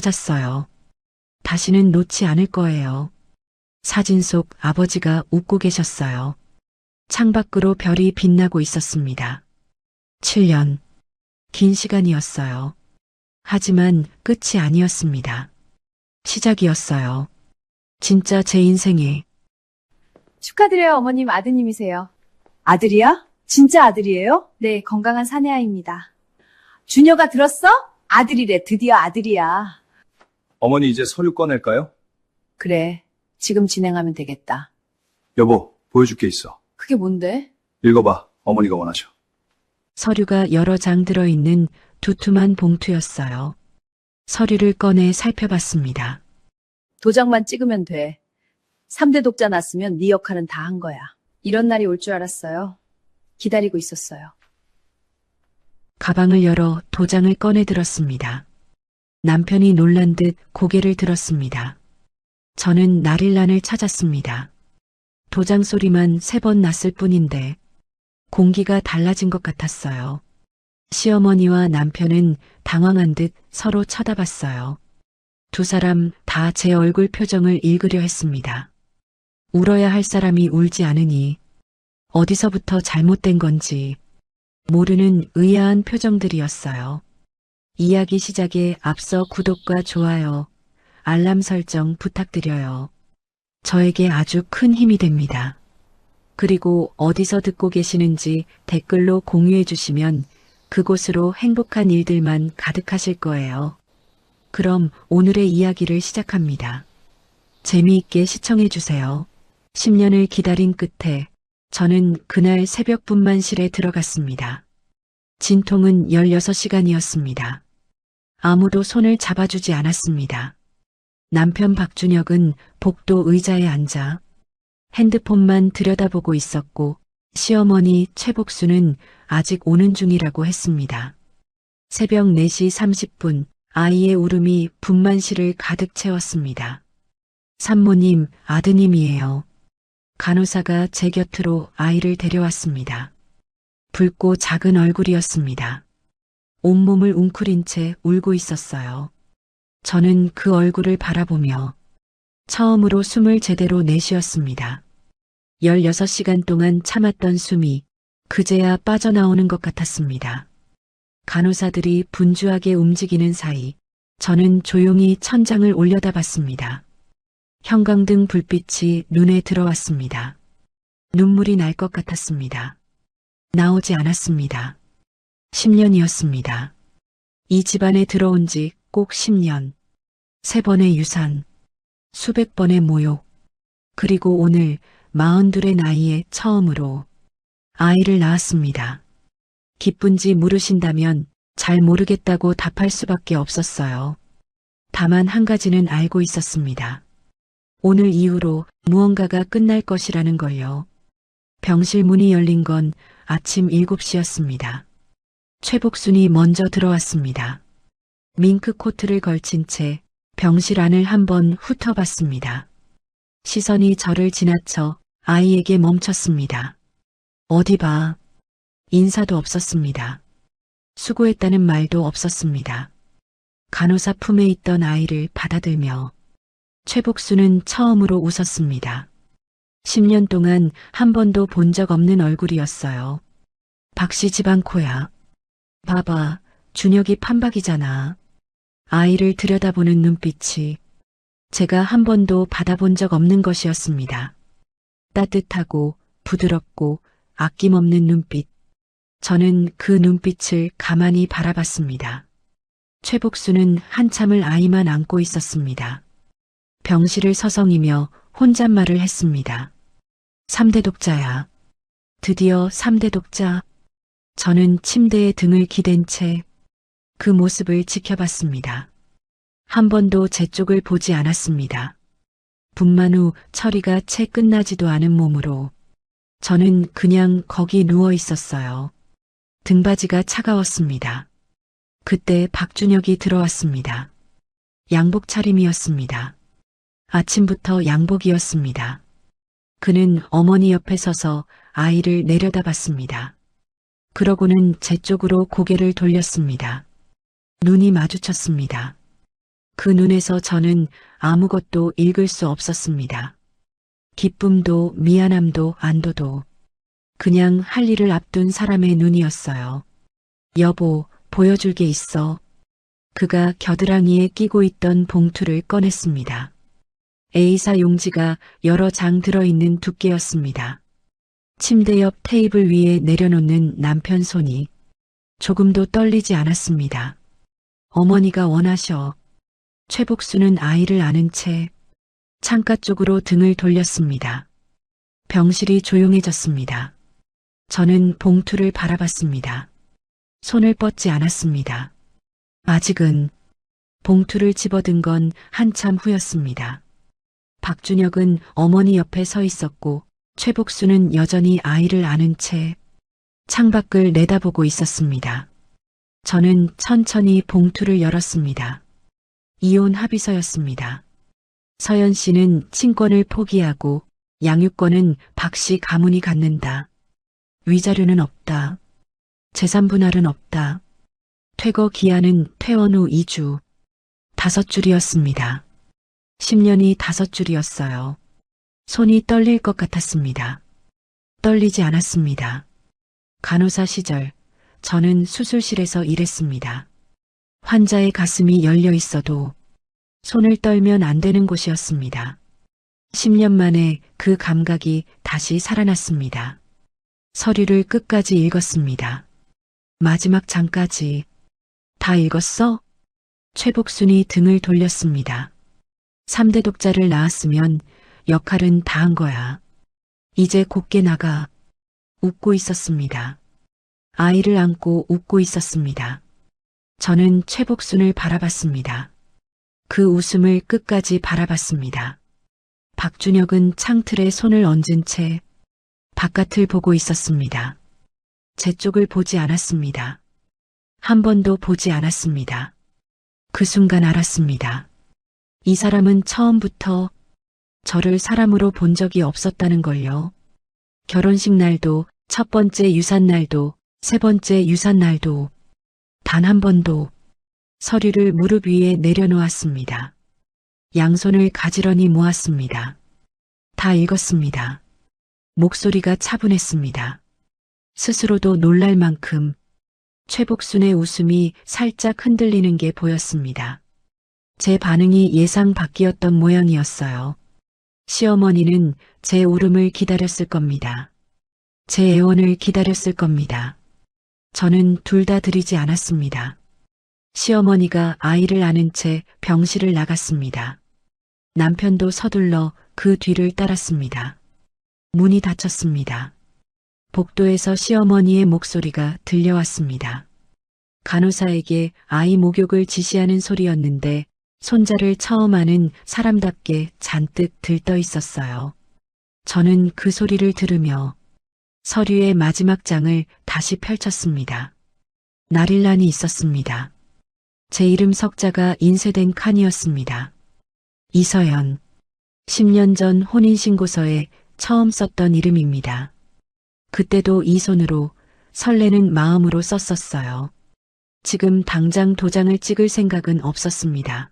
찾았어요. 다시는 놓지 않을 거예요. 사진 속 아버지가 웃고 계셨어요. 창밖으로 별이 빛나고 있었습니다. 7년. 긴 시간이었어요. 하지만 끝이 아니었습니다. 시작이었어요. 진짜 제 인생의 축하드려요, 어머님. 아드님이세요. 아들이야? 진짜 아들이에요? 네, 건강한 사내아이입니다. 준혁아 들었어? 아들이래. 드디어 아들이야. 어머니 이제 서류 꺼낼까요? 그래. 지금 진행하면 되겠다. 여보, 보여줄 게 있어. 그게 뭔데? 읽어봐. 어머니가 원하셔. 서류가 여러 장 들어있는 두툼한 봉투였어요. 서류를 꺼내 살펴봤습니다. 도장만 찍으면 돼. 3대 독자 났으면 네 역할은 다 한 거야. 이런 날이 올 줄 알았어요. 기다리고 있었어요. 가방을 열어 도장을 꺼내 들었습니다. 남편이 놀란 듯 고개를 들었습니다. 저는 나릴란을 찾았습니다. 도장 소리만 3번 났을 뿐인데 공기가 달라진 것 같았어요. 시어머니와 남편은 당황한 듯 서로 쳐다봤어요. 두 사람 다 제 얼굴 표정을 읽으려 했습니다. 울어야 할 사람이 울지 않으니 어디서부터 잘못된 건지 모르는 의아한 표정들이었어요. 이야기 시작에 앞서 구독과 좋아요, 알람 설정 부탁드려요. 저에게 아주 큰 힘이 됩니다. 그리고 어디서 듣고 계시는지 댓글로 공유해 주시면 그곳으로 행복한 일들만 가득하실 거예요. 그럼 오늘의 이야기를 시작합니다. 재미있게 시청해 주세요. 10년을 기다린 끝에 저는 그날 새벽 분만실에 들어갔습니다. 진통은 16시간이었습니다. 아무도 손을 잡아주지 않았습니다. 남편 박준혁은 복도 의자에 앉아 핸드폰만 들여다보고 있었고 시어머니 최복수는 아직 오는 중이라고 했습니다. 새벽 4시 30분 아이의 울음이 분만실을 가득 채웠습니다. 산모님, 아드님이에요. 간호사가 제 곁으로 아이를 데려왔습니다. 붉고 작은 얼굴이었습니다. 온몸을 웅크린 채 울고 있었어요. 저는 그 얼굴을 바라보며 처음으로 숨을 제대로 내쉬었습니다. 16시간 동안 참았던 숨이 그제야 빠져나오는 것 같았습니다. 간호사들이 분주하게 움직이는 사이 저는 조용히 천장을 올려다봤습니다. 형광등 불빛이 눈에 들어왔습니다. 눈물이 날 것 같았습니다. 나오지 않았습니다. 10년이었습니다. 이 집안에 들어온 지 꼭 10년. 3번의 유산, 수백 번의 모욕, 그리고 오늘 42의 나이에 처음으로 아이를 낳았습니다. 기쁜지 물으신다면 잘 모르겠다고 답할 수밖에 없었어요. 다만 한 가지는 알고 있었습니다. 오늘 이후로 무언가가 끝날 것이라는 걸요. 병실 문이 열린 건 아침 7시였습니다. 최복순이 먼저 들어왔습니다. 밍크 코트를 걸친 채 병실 안을 한번 훑어봤습니다. 시선이 저를 지나쳐 아이에게 멈췄습니다. 어디 봐. 인사도 없었습니다. 수고했다는 말도 없었습니다. 간호사 품에 있던 아이를 받아들며 최복수는 처음으로 웃었습니다. 10년 동안 한 번도 본 적 없는 얼굴이었어요. 박씨 집안 코야. 봐봐, 준혁이 판박이잖아. 아이를 들여다보는 눈빛이 제가 한 번도 받아본 적 없는 것이었습니다. 따뜻하고 부드럽고 아낌없는 눈빛. 저는 그 눈빛을 가만히 바라봤습니다. 최복수는 한참을 아이만 안고 있었습니다. 병실을 서성이며 혼잣말을 했습니다. 3대 독자야. 드디어 3대 독자. 저는 침대에 등을 기댄 채 그 모습을 지켜봤습니다. 한 번도 제 쪽을 보지 않았습니다. 분만 후 처리가 채 끝나지도 않은 몸으로 저는 그냥 거기 누워 있었어요. 등받이가 차가웠습니다. 그때 박준혁이 들어왔습니다. 양복 차림이었습니다. 아침부터 양복이었습니다. 그는 어머니 옆에 서서 아이를 내려다봤습니다. 그러고는 제 쪽으로 고개를 돌렸습니다. 눈이 마주쳤습니다. 그 눈에서 저는 아무것도 읽을 수 없었습니다. 기쁨도 미안함도 안도도 그냥 할 일을 앞둔 사람의 눈이었어요. 여보, 보여줄 게 있어. 그가 겨드랑이에 끼고 있던 봉투를 꺼냈습니다. A사 용지가 여러 장 들어있는 두께였습니다. 침대 옆 테이블 위에 내려놓는 남편 손이 조금도 떨리지 않았습니다. 어머니가 원하셔. 최복수는 아이를 안은 채 창가 쪽으로 등을 돌렸습니다. 병실이 조용해졌습니다. 저는 봉투를 바라봤습니다. 손을 뻗지 않았습니다. 아직은 봉투를 집어든 건 한참 후였습니다. 박준혁은 어머니 옆에 서 있었고 최복수는 여전히 아이를 안은 채 창밖을 내다보고 있었습니다. 저는 천천히 봉투를 열었습니다. 이혼 합의서였습니다. 서연 씨는 친권을 포기하고 양육권은 박 씨 가문이 갖는다. 위자료는 없다. 재산 분할은 없다. 퇴거 기한은 퇴원 후 2주. 5줄이었습니다. 10년이 5줄이었어요. 손이 떨릴 것 같았습니다. 떨리지 않았습니다. 간호사 시절 저는 수술실에서 일했습니다. 환자의 가슴이 열려 있어도 손을 떨면 안 되는 곳이었습니다. 10년 만에 그 감각이 다시 살아났습니다. 서류를 끝까지 읽었습니다. 마지막 장까지. 다 읽었어? 최복순이 등을 돌렸습니다. 3대 독자를 낳았으면 역할은 다 한 거야. 이제 곱게 나가. 웃고 있었습니다. 아이를 안고 웃고 있었습니다. 저는 최복순을 바라봤습니다. 그 웃음을 끝까지 바라봤습니다. 박준혁은 창틀에 손을 얹은 채 바깥을 보고 있었습니다. 제 쪽을 보지 않았습니다. 한 번도 보지 않았습니다. 그 순간 알았습니다. 이 사람은 처음부터 저를 사람으로 본 적이 없었다는 걸요. 결혼식 날도, 첫 번째 유산 날도, 세 번째 유산 날도, 단 한 번도 서류를 무릎 위에 내려놓았습니다. 양손을 가지런히 모았습니다. 다 읽었습니다. 목소리가 차분했습니다. 스스로도 놀랄 만큼 최복순의 웃음이 살짝 흔들리는 게 보였습니다. 제 반응이 예상 밖이었던 모양이었어요. 시어머니는 제 울음을 기다렸을 겁니다. 제 애원을 기다렸을 겁니다. 저는 둘 다 드리지 않았습니다. 시어머니가 아이를 안은 채 병실을 나갔습니다. 남편도 서둘러 그 뒤를 따랐습니다. 문이 닫혔습니다. 복도에서 시어머니의 목소리가 들려왔습니다. 간호사에게 아이 목욕을 지시하는 소리였는데 손자를 처음 하는 사람답게 잔뜩 들떠 있었어요. 저는 그 소리를 들으며 서류의 마지막 장을 다시 펼쳤습니다. 나릴란이 있었습니다. 제 이름 석자가 인쇄된 칸이었습니다. 이서연. 10년 전 혼인신고서에 처음 썼던 이름입니다. 그때도 이 손으로 설레는 마음으로 썼었어요. 지금 당장 도장을 찍을 생각은 없었습니다.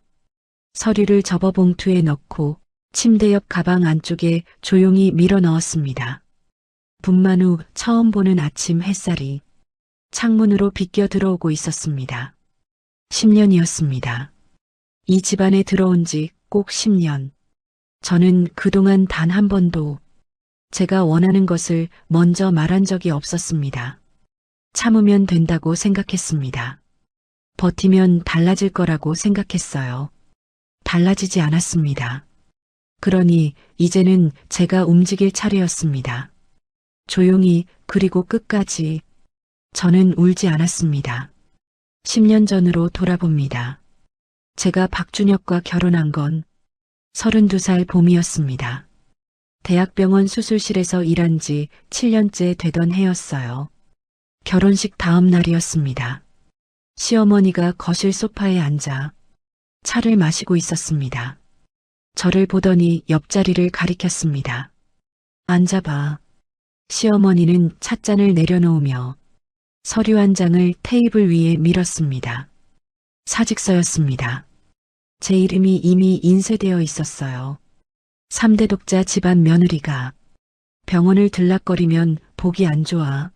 서류를 접어 봉투에 넣고 침대 옆 가방 안쪽에 조용히 밀어 넣었습니다. 분만 후 처음 보는 아침 햇살이 창문으로 비껴 들어오고 있었습니다. 10년이었습니다. 이 집안에 들어온 지 꼭 10년. 저는 그동안 단 한 번도 제가 원하는 것을 먼저 말한 적이 없었습니다. 참으면 된다고 생각했습니다. 버티면 달라질 거라고 생각했어요. 달라지지 않았습니다. 그러니 이제는 제가 움직일 차례였습니다. 조용히 그리고 끝까지 저는 울지 않았습니다. 10년 전으로 돌아봅니다. 제가 박준혁과 결혼한 건 32살 봄이었습니다. 대학병원 수술실에서 일한 지 7년째 되던 해였어요. 결혼식 다음 날이었습니다. 시어머니가 거실 소파에 앉아 차를 마시고 있었습니다. 저를 보더니 옆자리를 가리켰습니다. 앉아봐. 시어머니는 찻잔을 내려놓으며 서류 한 장을 테이블 위에 밀었습니다. 사직서였습니다. 제 이름이 이미 인쇄되어 있었어요. 3대 독자 집안 며느리가 병원을 들락거리면 보기 안 좋아.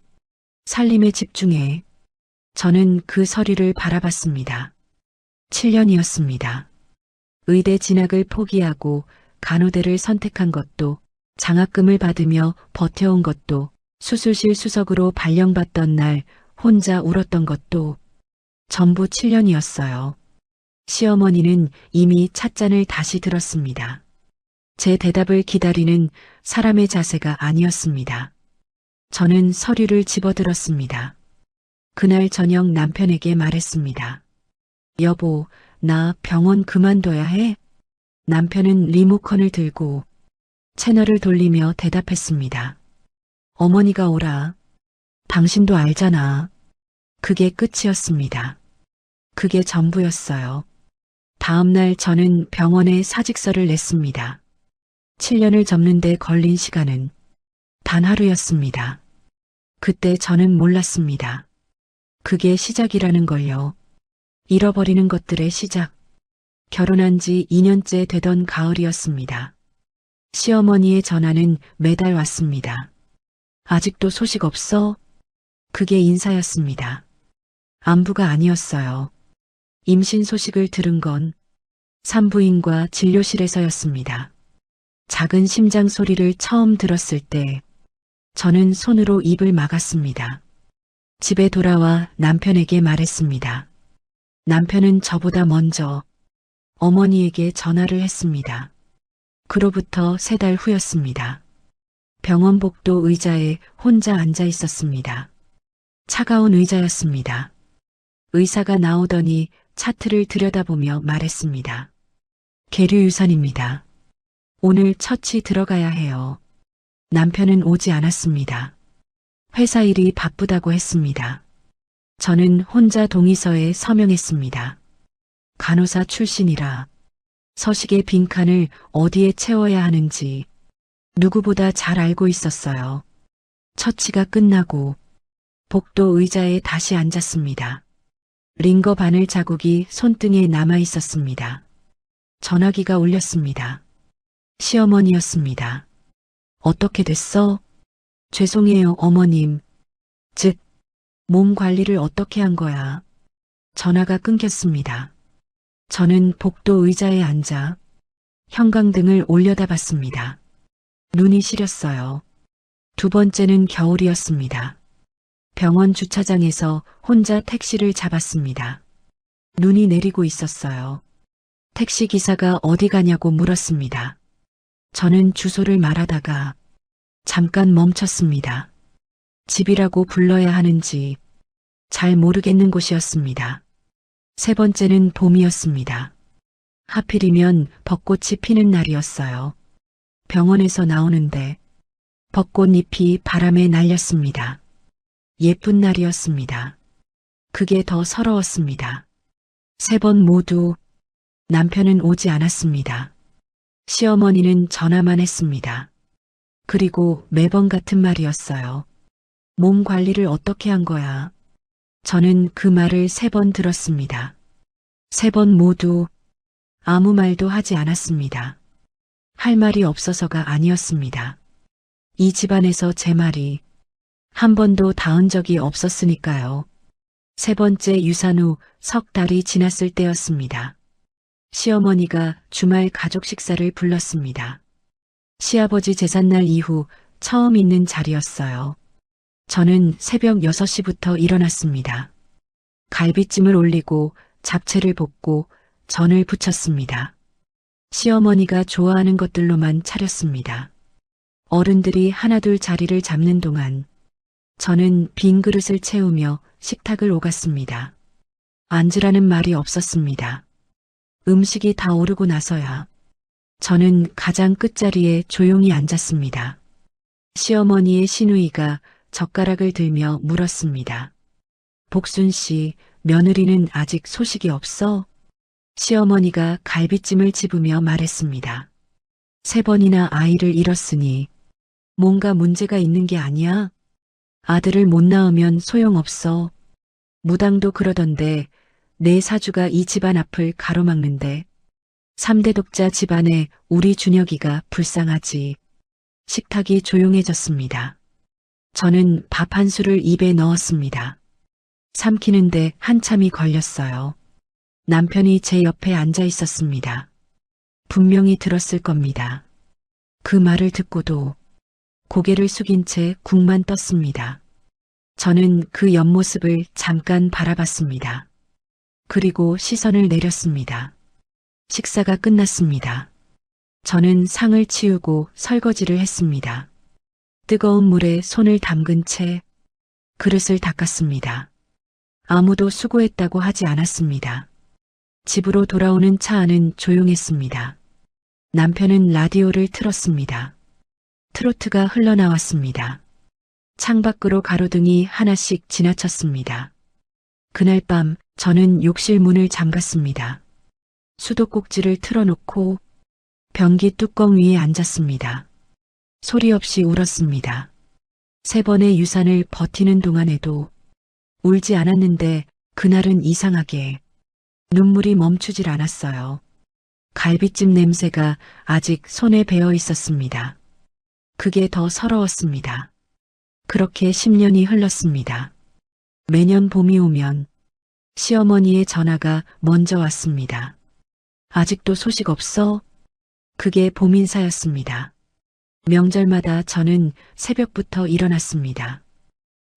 살림에 집중해. 저는 그 서류를 바라봤습니다. 7년이었습니다. 의대 진학을 포기하고 간호대를 선택한 것도, 장학금을 받으며 버텨온 것도, 수술실 수석으로 발령받던 날 혼자 울었던 것도 전부 7년이었어요. 시어머니는 이미 찻잔을 다시 들었습니다. 제 대답을 기다리는 사람의 자세가 아니었습니다. 저는 서류를 집어들었습니다. 그날 저녁 남편에게 말했습니다. 여보, 나 병원 그만둬야 해? 남편은 리모컨을 들고 채널을 돌리며 대답했습니다. 어머니가 오라. 당신도 알잖아. 그게 끝이었습니다. 그게 전부였어요. 다음 날 저는 병원에 사직서를 냈습니다. 7년을 접는데 걸린 시간은 단 하루였습니다. 그때 저는 몰랐습니다. 그게 시작이라는 걸요. 잃어버리는 것들의 시작. 결혼한 지 2년째 되던 가을이었습니다. 시어머니의 전화는 매달 왔습니다. 아직도 소식 없어? 그게 인사였습니다. 안부가 아니었어요. 임신 소식을 들은 건 산부인과 진료실에서였습니다. 작은 심장 소리를 처음 들었을 때 저는 손으로 입을 막았습니다. 집에 돌아와 남편에게 말했습니다. 남편은 저보다 먼저 어머니에게 전화를 했습니다. 그로부터 3달 후였습니다. 병원 복도 의자에 혼자 앉아 있었습니다. 차가운 의자였습니다. 의사가 나오더니 차트를 들여다보며 말했습니다. 계류유산입니다. 오늘 처치 들어가야 해요. 남편은 오지 않았습니다. 회사 일이 바쁘다고 했습니다. 저는 혼자 동의서에 서명했습니다. 간호사 출신이라 서식의 빈칸을 어디에 채워야 하는지 누구보다 잘 알고 있었어요. 처치가 끝나고 복도 의자에 다시 앉았습니다. 링거 바늘 자국이 손등에 남아 있었습니다. 전화기가 울렸습니다. 시어머니였습니다. 어떻게 됐어? 죄송해요, 어머님. 즉, 몸 관리를 어떻게 한 거야? 전화가 끊겼습니다. 저는 복도 의자에 앉아 형광등을 올려다봤습니다. 눈이 시렸어요. 2번째는 겨울이었습니다. 병원 주차장에서 혼자 택시를 잡았습니다. 눈이 내리고 있었어요. 택시 기사가 어디 가냐고 물었습니다. 저는 주소를 말하다가 잠깐 멈췄습니다. 집이라고 불러야 하는지 잘 모르겠는 곳이었습니다. 3번째는 봄이었습니다. 하필이면 벚꽃이 피는 날이었어요. 병원에서 나오는데 벚꽃잎이 바람에 날렸습니다. 예쁜 날이었습니다. 그게 더 서러웠습니다. 3번 모두 남편은 오지 않았습니다. 시어머니는 전화만 했습니다. 그리고 매번 같은 말이었어요. 몸 관리를 어떻게 한 거야? 저는 그 말을 3번 들었습니다. 3번 모두 아무 말도 하지 않았습니다. 할 말이 없어서가 아니었습니다. 이 집안에서 제 말이 한 번도 닿은 적이 없었으니까요. 3번째 유산 후 3달이 지났을 때였습니다. 시어머니가 주말 가족 식사를 불렀습니다. 시아버지 제삿날 이후 처음 있는 자리였어요. 저는 새벽 6시부터 일어났습니다. 갈비찜을 올리고 잡채를 볶고 전을 부쳤습니다. 시어머니가 좋아하는 것들로만 차렸습니다. 어른들이 하나둘 자리를 잡는 동안 저는 빈 그릇을 채우며 식탁을 오갔습니다. 앉으라는 말이 없었습니다. 음식이 다 오르고 나서야 저는 가장 끝자리에 조용히 앉았습니다. 시어머니의 시누이가 젓가락을 들며 물었습니다. 복순 씨, 며느리는 아직 소식이 없어? 시어머니가 갈비찜을 집으며 말했습니다. 3번이나 아이를 잃었으니 뭔가 문제가 있는 게 아니야? 아들을 못 낳으면 소용없어. 무당도 그러던데 내 사주가 이 집안 앞을 가로막는데 3대 독자 집안에 우리 준혁이가 불쌍하지. 식탁이 조용해졌습니다. 저는 밥 한 술을 입에 넣었습니다. 삼키는데 한참이 걸렸어요. 남편이 제 옆에 앉아 있었습니다. 분명히 들었을 겁니다. 그 말을 듣고도 고개를 숙인 채 국만 떴습니다. 저는 그 옆모습을 잠깐 바라봤습니다. 그리고 시선을 내렸습니다. 식사가 끝났습니다. 저는 상을 치우고 설거지를 했습니다. 뜨거운 물에 손을 담근 채 그릇을 닦았습니다. 아무도 수고했다고 하지 않았습니다. 집으로 돌아오는 차 안은 조용했습니다. 남편은 라디오를 틀었습니다. 트로트가 흘러나왔습니다. 창밖으로 가로등이 하나씩 지나쳤습니다. 그날 밤 저는 욕실 문을 잠갔습니다. 수도꼭지를 틀어놓고 변기 뚜껑 위에 앉았습니다. 소리 없이 울었습니다. 3번의 유산을 버티는 동안에도 울지 않았는데 그날은 이상하게 눈물이 멈추질 않았어요. 갈비찜 냄새가 아직 손에 배어 있었습니다. 그게 더 서러웠습니다. 그렇게 10년이 흘렀습니다. 매년 봄이 오면 시어머니의 전화가 먼저 왔습니다. 아직도 소식 없어? 그게 봄 인사였습니다. 명절마다 저는 새벽부터 일어났습니다.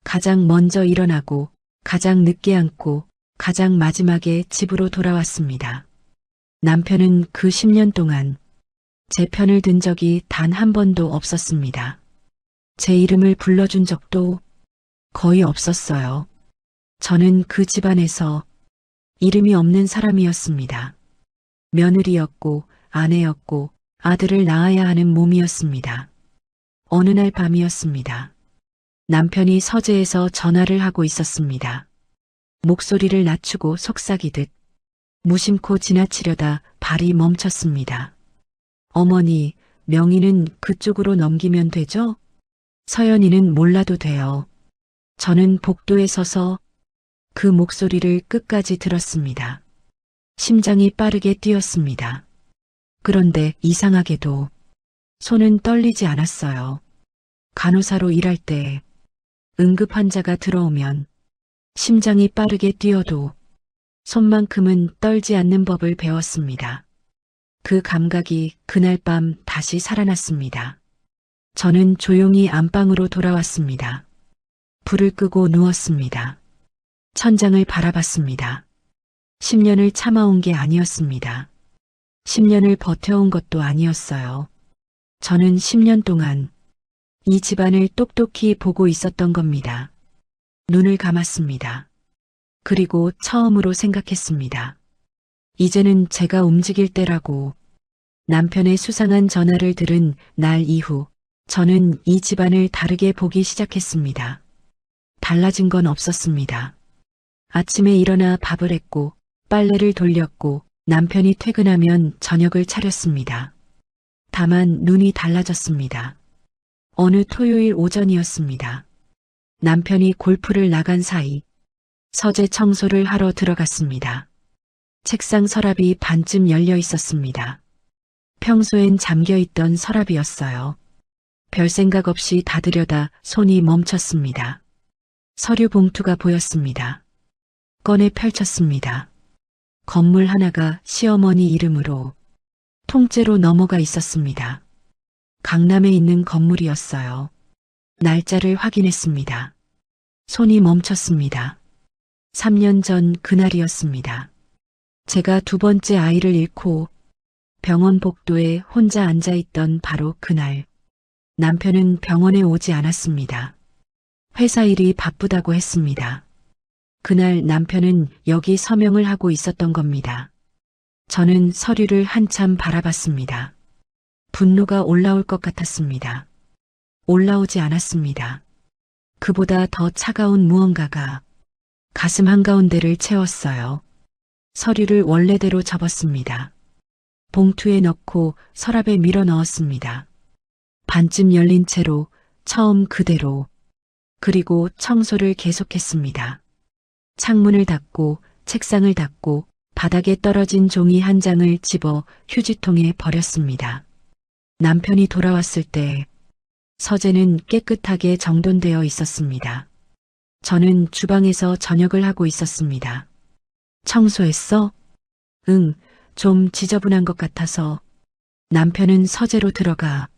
가장 먼저 일어나고 가장 늦게 앉고 가장 마지막에 집으로 돌아왔습니다. 남편은 그 10년 동안 제 편을 든 적이 단 한 번도 없었습니다. 제 이름을 불러준 적도 거의 없었어요. 저는 그 집안에서 이름이 없는 사람이었습니다. 며느리였고 아내였고 아들을 낳아야 하는 몸이었습니다. 어느 날 밤이었습니다. 남편이 서재에서 전화를 하고 있었습니다. 목소리를 낮추고 속삭이듯 무심코 지나치려다 발이 멈췄습니다. 어머니, 명의는 그쪽으로 넘기면 되죠? 서연이는 몰라도 돼요. 저는 복도에 서서 그 목소리를 끝까지 들었습니다. 심장이 빠르게 뛰었습니다. 그런데 이상하게도 손은 떨리지 않았어요. 간호사로 일할 때 응급 환자가 들어오면 심장이 빠르게 뛰어도 손만큼은 떨지 않는 법을 배웠습니다. 그 감각이 그날 밤 다시 살아났습니다. 저는 조용히 안방으로 돌아왔습니다. 불을 끄고 누웠습니다. 천장을 바라봤습니다. 10년을 참아온 게 아니었습니다. 10년을 버텨온 것도 아니었어요. 저는 10년 동안 이 집안을 똑똑히 보고 있었던 겁니다. 눈을 감았습니다. 그리고 처음으로 생각했습니다. 이제는 제가 움직일 때라고. 남편의 수상한 전화를 들은 날 이후 저는 이 집안을 다르게 보기 시작했습니다. 달라진 건 없었습니다. 아침에 일어나 밥을 했고 빨래를 돌렸고 남편이 퇴근하면 저녁을 차렸습니다. 다만 눈이 달라졌습니다. 어느 토요일 오전이었습니다. 남편이 골프를 나간 사이 서재 청소를 하러 들어갔습니다. 책상 서랍이 반쯤 열려 있었습니다. 평소엔 잠겨있던 서랍이었어요. 별 생각 없이 닫으려다 손이 멈췄습니다. 서류 봉투가 보였습니다. 꺼내 펼쳤습니다. 건물 하나가 시어머니 이름으로 통째로 넘어가 있었습니다. 강남에 있는 건물이었어요. 날짜를 확인했습니다. 손이 멈췄습니다. 3년 전 그날이었습니다. 제가 2번째 아이를 잃고 병원 복도에 혼자 앉아있던 바로 그날. 남편은 병원에 오지 않았습니다. 회사 일이 바쁘다고 했습니다. 그날 남편은 여기 서명을 하고 있었던 겁니다. 저는 서류를 한참 바라봤습니다. 분노가 올라올 것 같았습니다. 올라오지 않았습니다. 그보다 더 차가운 무언가가 가슴 한가운데를 채웠어요. 서류를 원래대로 접었습니다. 봉투에 넣고 서랍에 밀어 넣었습니다. 반쯤 열린 채로 처음 그대로, 그리고 청소를 계속했습니다. 창문을 닫고 책상을 닫고 바닥에 떨어진 종이 한 장을 집어 휴지통에 버렸습니다. 남편이 돌아왔을 때 서재는 깨끗하게 정돈되어 있었습니다. 저는 주방에서 저녁을 하고 있었습니다. 청소했어? 응, 좀 지저분한 것 같아서. 남편은 서재로 들어가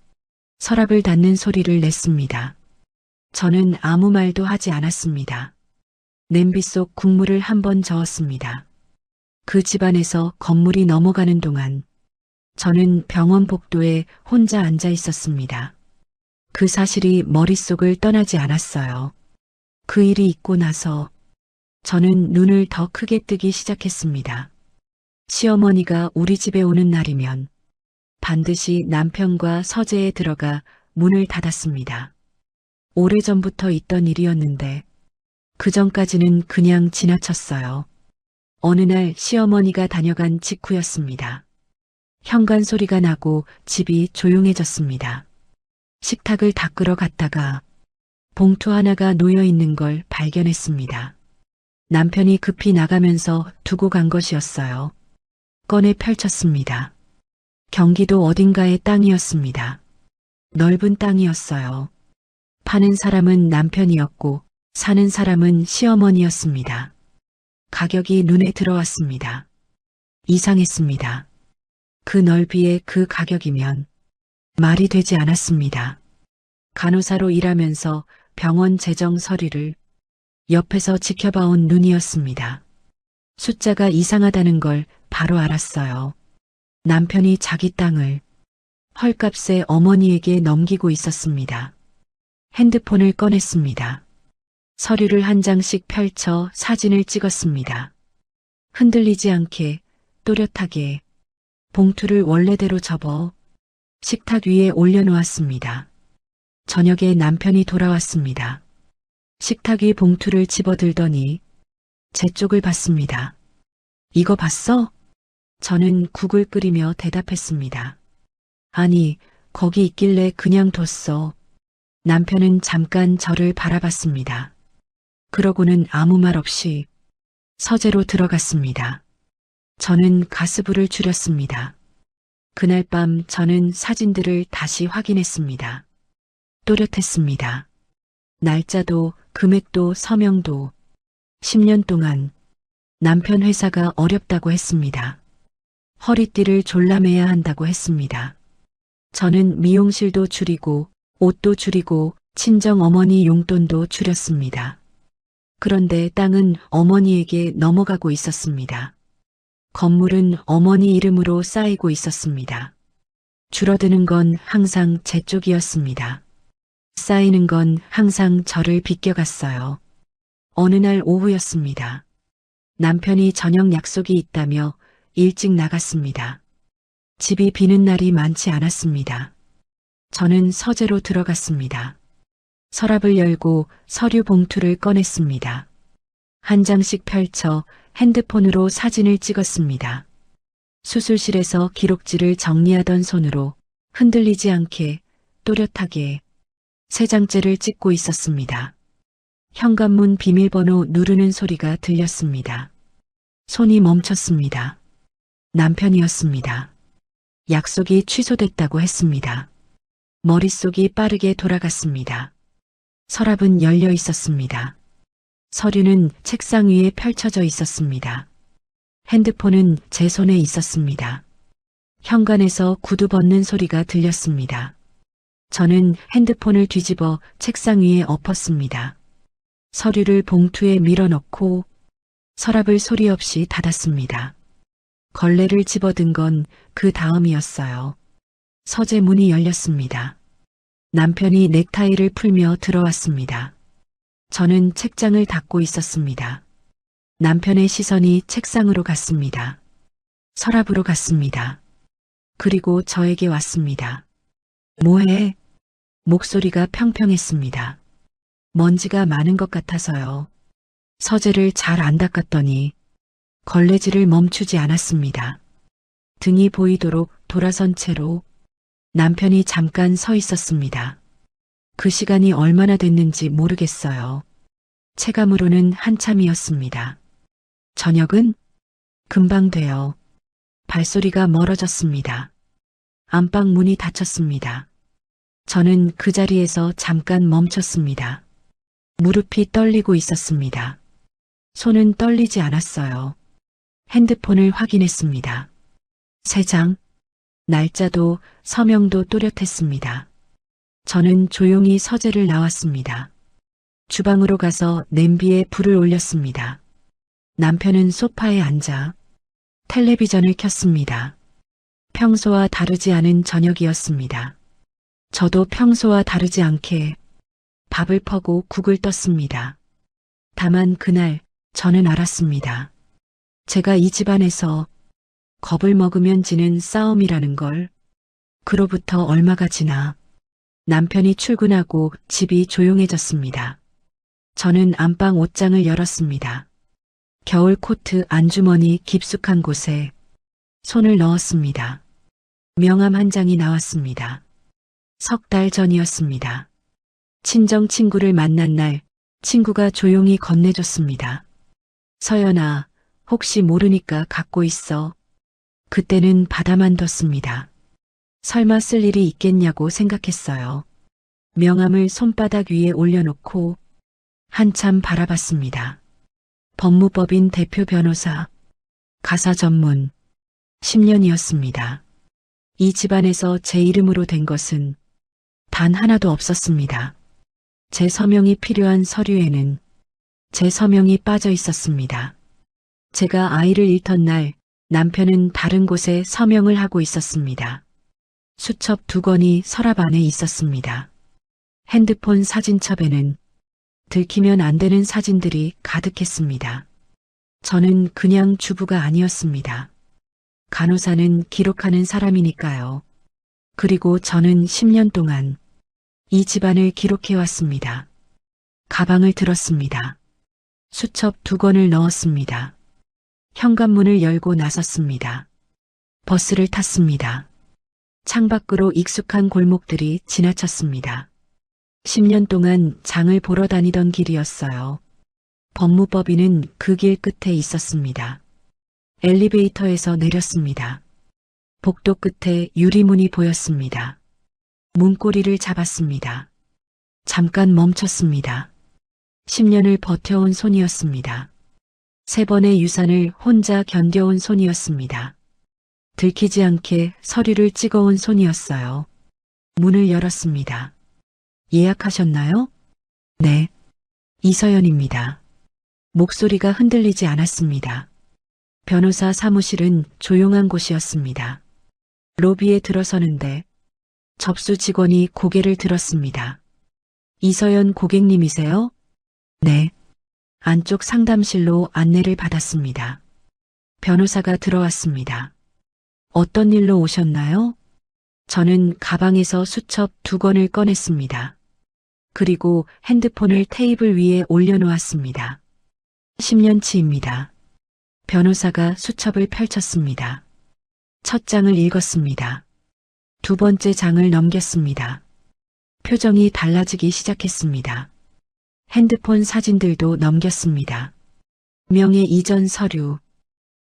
서랍을 닫는 소리를 냈습니다. 저는 아무 말도 하지 않았습니다. 냄비 속 국물을 한 번 저었습니다. 그 집안에서 건물이 넘어가는 동안 저는 병원 복도에 혼자 앉아 있었습니다. 그 사실이 머릿속을 떠나지 않았어요. 그 일이 있고 나서 저는 눈을 더 크게 뜨기 시작했습니다. 시어머니가 우리 집에 오는 날이면 반드시 남편과 서재에 들어가 문을 닫았습니다. 오래전부터 있던 일이었는데 그 전까지는 그냥 지나쳤어요. 어느 날 시어머니가 다녀간 직후였습니다. 현관 소리가 나고 집이 조용해졌습니다. 식탁을 닦으러 갔다가 봉투 하나가 놓여 있는 걸 발견했습니다. 남편이 급히 나가면서 두고 간 것이었어요. 꺼내 펼쳤습니다. 경기도 어딘가의 땅이었습니다. 넓은 땅이었어요. 파는 사람은 남편이었고 사는 사람은 시어머니였습니다. 가격이 눈에 들어왔습니다. 이상했습니다. 그 넓이에 그 가격이면 말이 되지 않았습니다. 간호사로 일하면서 병원 재정 서류를 옆에서 지켜봐온 눈이었습니다. 숫자가 이상하다는 걸 바로 알았어요. 남편이 자기 땅을 헐값에 어머니에게 넘기고 있었습니다. 핸드폰을 꺼냈습니다. 서류를 한 장씩 펼쳐 사진을 찍었습니다. 흔들리지 않게 또렷하게 봉투를 원래대로 접어 식탁 위에 올려놓았습니다. 저녁에 남편이 돌아왔습니다. 식탁 위 봉투를 집어들더니 제 쪽을 봤습니다. 이거 봤어? 저는 국을 끓이며 대답했습니다. 아니, 거기 있길래 그냥 뒀어. 남편은 잠깐 저를 바라봤습니다. 그러고는 아무 말 없이 서재로 들어갔습니다. 저는 가스불을 줄였습니다. 그날 밤 저는 사진들을 다시 확인했습니다. 또렷했습니다. 날짜도 금액도 서명도 10년 동안 남편 회사가 어렵다고 했습니다. 허리띠를 졸라매야 한다고 했습니다. 저는 미용실도 줄이고 옷도 줄이고 친정 어머니 용돈도 줄였습니다. 그런데 땅은 어머니에게 넘어가고 있었습니다. 건물은 어머니 이름으로 쌓이고 있었습니다. 줄어드는 건 항상 제 쪽이었습니다. 쌓이는 건 항상 저를 비껴갔어요. 어느 날 오후였습니다. 남편이 저녁 약속이 있다며 일찍 나갔습니다. 집이 비는 날이 많지 않았습니다. 저는 서재로 들어갔습니다. 서랍을 열고 서류 봉투를 꺼냈습니다. 한 장씩 펼쳐 핸드폰으로 사진을 찍었습니다. 수술실에서 기록지를 정리하던 손으로 흔들리지 않게 또렷하게 세 장째를 찍고 있었습니다. 현관문 비밀번호 누르는 소리가 들렸습니다. 손이 멈췄습니다. 남편이었습니다. 약속이 취소됐다고 했습니다. 머릿속이 빠르게 돌아갔습니다. 서랍은 열려 있었습니다. 서류는 책상 위에 펼쳐져 있었습니다. 핸드폰은 제 손에 있었습니다. 현관에서 구두 벗는 소리가 들렸습니다. 저는 핸드폰을 뒤집어 책상 위에 엎었습니다. 서류를 봉투에 밀어넣고 서랍을 소리 없이 닫았습니다. 걸레를 집어든 건 그 다음이었어요. 서재 문이 열렸습니다. 남편이 넥타이를 풀며 들어왔습니다. 저는 책장을 닫고 있었습니다. 남편의 시선이 책상으로 갔습니다. 서랍으로 갔습니다. 그리고 저에게 왔습니다. 뭐해? 목소리가 평평했습니다. 먼지가 많은 것 같아서요. 서재를 잘 안 닦았더니 걸레질을 멈추지 않았습니다. 등이 보이도록 돌아선 채로 남편이 잠깐 서 있었습니다. 그 시간이 얼마나 됐는지 모르겠어요. 체감으로는 한참이었습니다. 저녁은? 금방 돼요. 발소리가 멀어졌습니다. 안방 문이 닫혔습니다. 저는 그 자리에서 잠깐 멈췄습니다. 무릎이 떨리고 있었습니다. 손은 떨리지 않았어요. 핸드폰을 확인했습니다. 3장, 날짜도 서명도 또렷했습니다. 저는 조용히 서재를 나왔습니다. 주방으로 가서 냄비에 불을 올렸습니다. 남편은 소파에 앉아 텔레비전을 켰습니다. 평소와 다르지 않은 저녁이었습니다. 저도 평소와 다르지 않게 밥을 퍼고 국을 떴습니다. 다만 그날 저는 알았습니다. 제가 이 집안에서 겁을 먹으면 지는 싸움이라는 걸. 그로부터 얼마가 지나 남편이 출근하고 집이 조용해졌습니다. 저는 안방 옷장을 열었습니다. 겨울 코트 안주머니 깊숙한 곳에 손을 넣었습니다. 명함 한 장이 나왔습니다. 3달 전이었습니다. 친정 친구를 만난 날 친구가 조용히 건네줬습니다. 서연아, 혹시 모르니까 갖고 있어. 그때는 받아만 뒀습니다. 설마 쓸 일이 있겠냐고 생각했어요. 명함을 손바닥 위에 올려놓고 한참 바라봤습니다. 법무법인 대표 변호사, 가사 전문, 10년이었습니다. 이 집안에서 제 이름으로 된 것은 단 하나도 없었습니다. 제 서명이 필요한 서류에는 제 서명이 빠져 있었습니다. 제가 아이를 잃던 날 남편은 다른 곳에 서명을 하고 있었습니다. 수첩 2권이 서랍 안에 있었습니다. 핸드폰 사진첩에는 들키면 안 되는 사진들이 가득했습니다. 저는 그냥 주부가 아니었습니다. 간호사는 기록하는 사람이니까요. 그리고 저는 10년 동안 이 집안을 기록해왔습니다. 가방을 들었습니다. 수첩 2권을 넣었습니다. 현관문을 열고 나섰습니다. 버스를 탔습니다. 창밖으로 익숙한 골목들이 지나쳤습니다. 10년 동안 장을 보러 다니던 길이었어요. 법무법인은 그 길 끝에 있었습니다. 엘리베이터에서 내렸습니다. 복도 끝에 유리문이 보였습니다. 문고리를 잡았습니다. 잠깐 멈췄습니다. 10년을 버텨온 손이었습니다. 3번의 유산을 혼자 견뎌온 손이었습니다. 들키지 않게 서류를 찍어온 손이었어요. 문을 열었습니다. 예약하셨나요? 네. 이서연입니다. 목소리가 흔들리지 않았습니다. 변호사 사무실은 조용한 곳이었습니다. 로비에 들어서는데 접수 직원이 고개를 들었습니다. 이서연 고객님이세요? 네. 안쪽 상담실로 안내를 받았습니다. 변호사가 들어왔습니다. 어떤 일로 오셨나요? 저는 가방에서 수첩 2권을 꺼냈습니다. 그리고 핸드폰을 테이블 위에 올려놓았습니다. 10년치입니다. 변호사가 수첩을 펼쳤습니다. 첫 장을 읽었습니다. 2번째 장을 넘겼습니다. 표정이 달라지기 시작했습니다. 핸드폰 사진들도 넘겼습니다. 명예 이전 서류,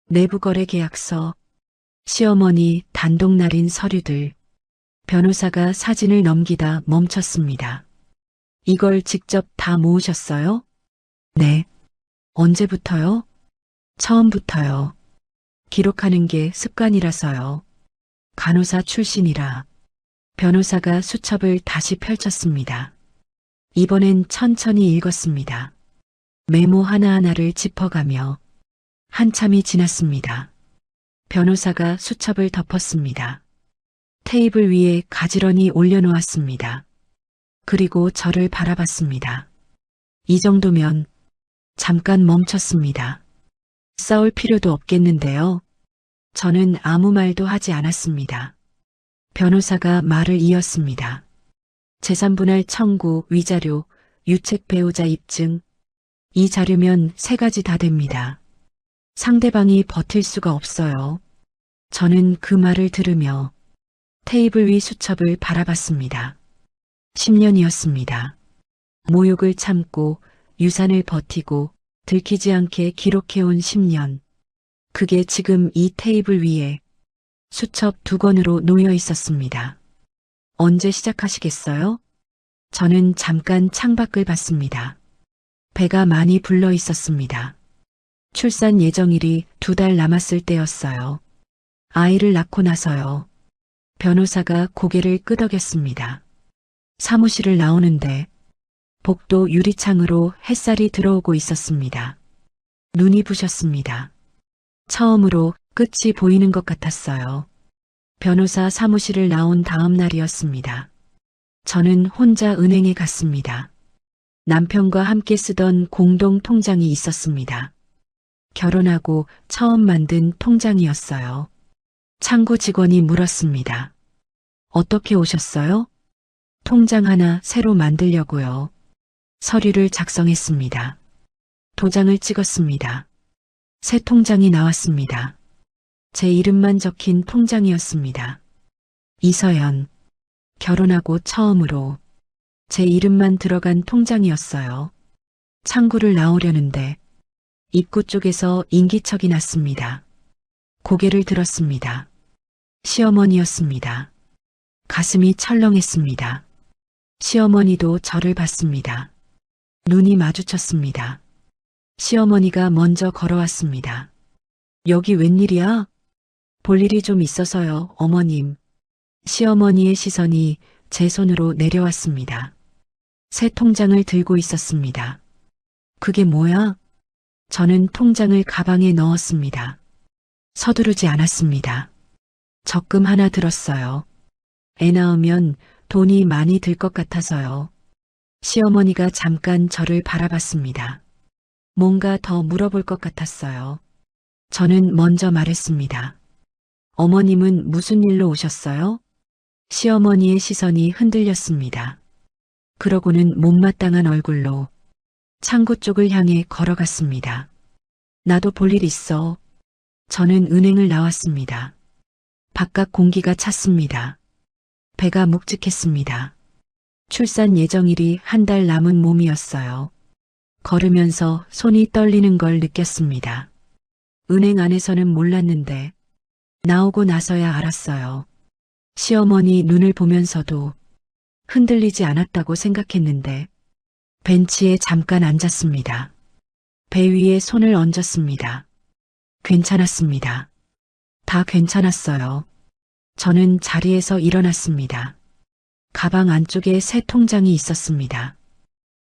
내부거래 계약서, 시어머니 단독 날인 서류들. 변호사가 사진을 넘기다 멈췄습니다. 이걸 직접 다 모으셨어요? 네. 언제부터요? 처음부터요. 기록하는 게 습관이라서요. 간호사 출신이라. 변호사가 수첩을 다시 펼쳤습니다. 이번엔 천천히 읽었습니다. 메모 하나하나를 짚어가며 한참이 지났습니다. 변호사가 수첩을 덮었습니다. 테이블 위에 가지런히 올려놓았습니다. 그리고 저를 바라봤습니다. 이 정도면. 잠깐 멈췄습니다. 싸울 필요도 없겠는데요. 저는 아무 말도 하지 않았습니다. 변호사가 말을 이었습니다. 재산분할 청구, 위자료, 유책 배우자 입증. 이 자료면 3가지 다 됩니다. 상대방이 버틸 수가 없어요. 저는 그 말을 들으며 테이블 위 수첩을 바라봤습니다. 10년이었습니다. 모욕을 참고 유산을 버티고 들키지 않게 기록해온 10년. 그게 지금 이 테이블 위에 수첩 2권으로 놓여 있었습니다. 언제 시작하시겠어요? 저는 잠깐 창밖을 봤습니다. 배가 많이 불러 있었습니다. 출산 예정일이 2달 남았을 때였어요. 아이를 낳고 나서요. 변호사가 고개를 끄덕였습니다. 사무실을 나오는데 복도 유리창으로 햇살이 들어오고 있었습니다. 눈이 부셨습니다. 처음으로 끝이 보이는 것 같았어요. 변호사 사무실을 나온 다음 날이었습니다. 저는 혼자 은행에 갔습니다. 남편과 함께 쓰던 공동 통장이 있었습니다. 결혼하고 처음 만든 통장이었어요. 창구 직원이 물었습니다. 어떻게 오셨어요? 통장 하나 새로 만들려고요. 서류를 작성했습니다. 도장을 찍었습니다. 새 통장이 나왔습니다. 제 이름만 적힌 통장이었습니다. 이서연. 결혼하고 처음으로 제 이름만 들어간 통장이었어요. 창구를 나오려는데 입구 쪽에서 인기척이 났습니다. 고개를 들었습니다. 시어머니였습니다. 가슴이 철렁했습니다. 시어머니도 저를 봤습니다. 눈이 마주쳤습니다. 시어머니가 먼저 걸어왔습니다. 여기 웬일이야? 볼 일이 좀 있어서요, 어머님. 시어머니의 시선이 제 손으로 내려왔습니다. 새 통장을 들고 있었습니다. 그게 뭐야? 저는 통장을 가방에 넣었습니다. 서두르지 않았습니다. 적금 하나 들었어요. 애 낳으면 돈이 많이 들 것 같아서요. 시어머니가 잠깐 저를 바라봤습니다. 뭔가 더 물어볼 것 같았어요. 저는 먼저 말했습니다. 어머님은 무슨 일로 오셨어요? 시어머니의 시선이 흔들렸습니다. 그러고는 못마땅한 얼굴로 창구 쪽을 향해 걸어갔습니다. 나도 볼 일 있어. 저는 은행을 나왔습니다. 바깥 공기가 찼습니다. 배가 묵직했습니다. 출산 예정일이 1달 남은 몸이었어요. 걸으면서 손이 떨리는 걸 느꼈습니다. 은행 안에서는 몰랐는데 나오고 나서야 알았어요. 시어머니 눈을 보면서도 흔들리지 않았다고 생각했는데 벤치에 잠깐 앉았습니다. 배 위에 손을 얹었습니다. 괜찮았습니다. 다 괜찮았어요. 저는 자리에서 일어났습니다. 가방 안쪽에 새 통장이 있었습니다.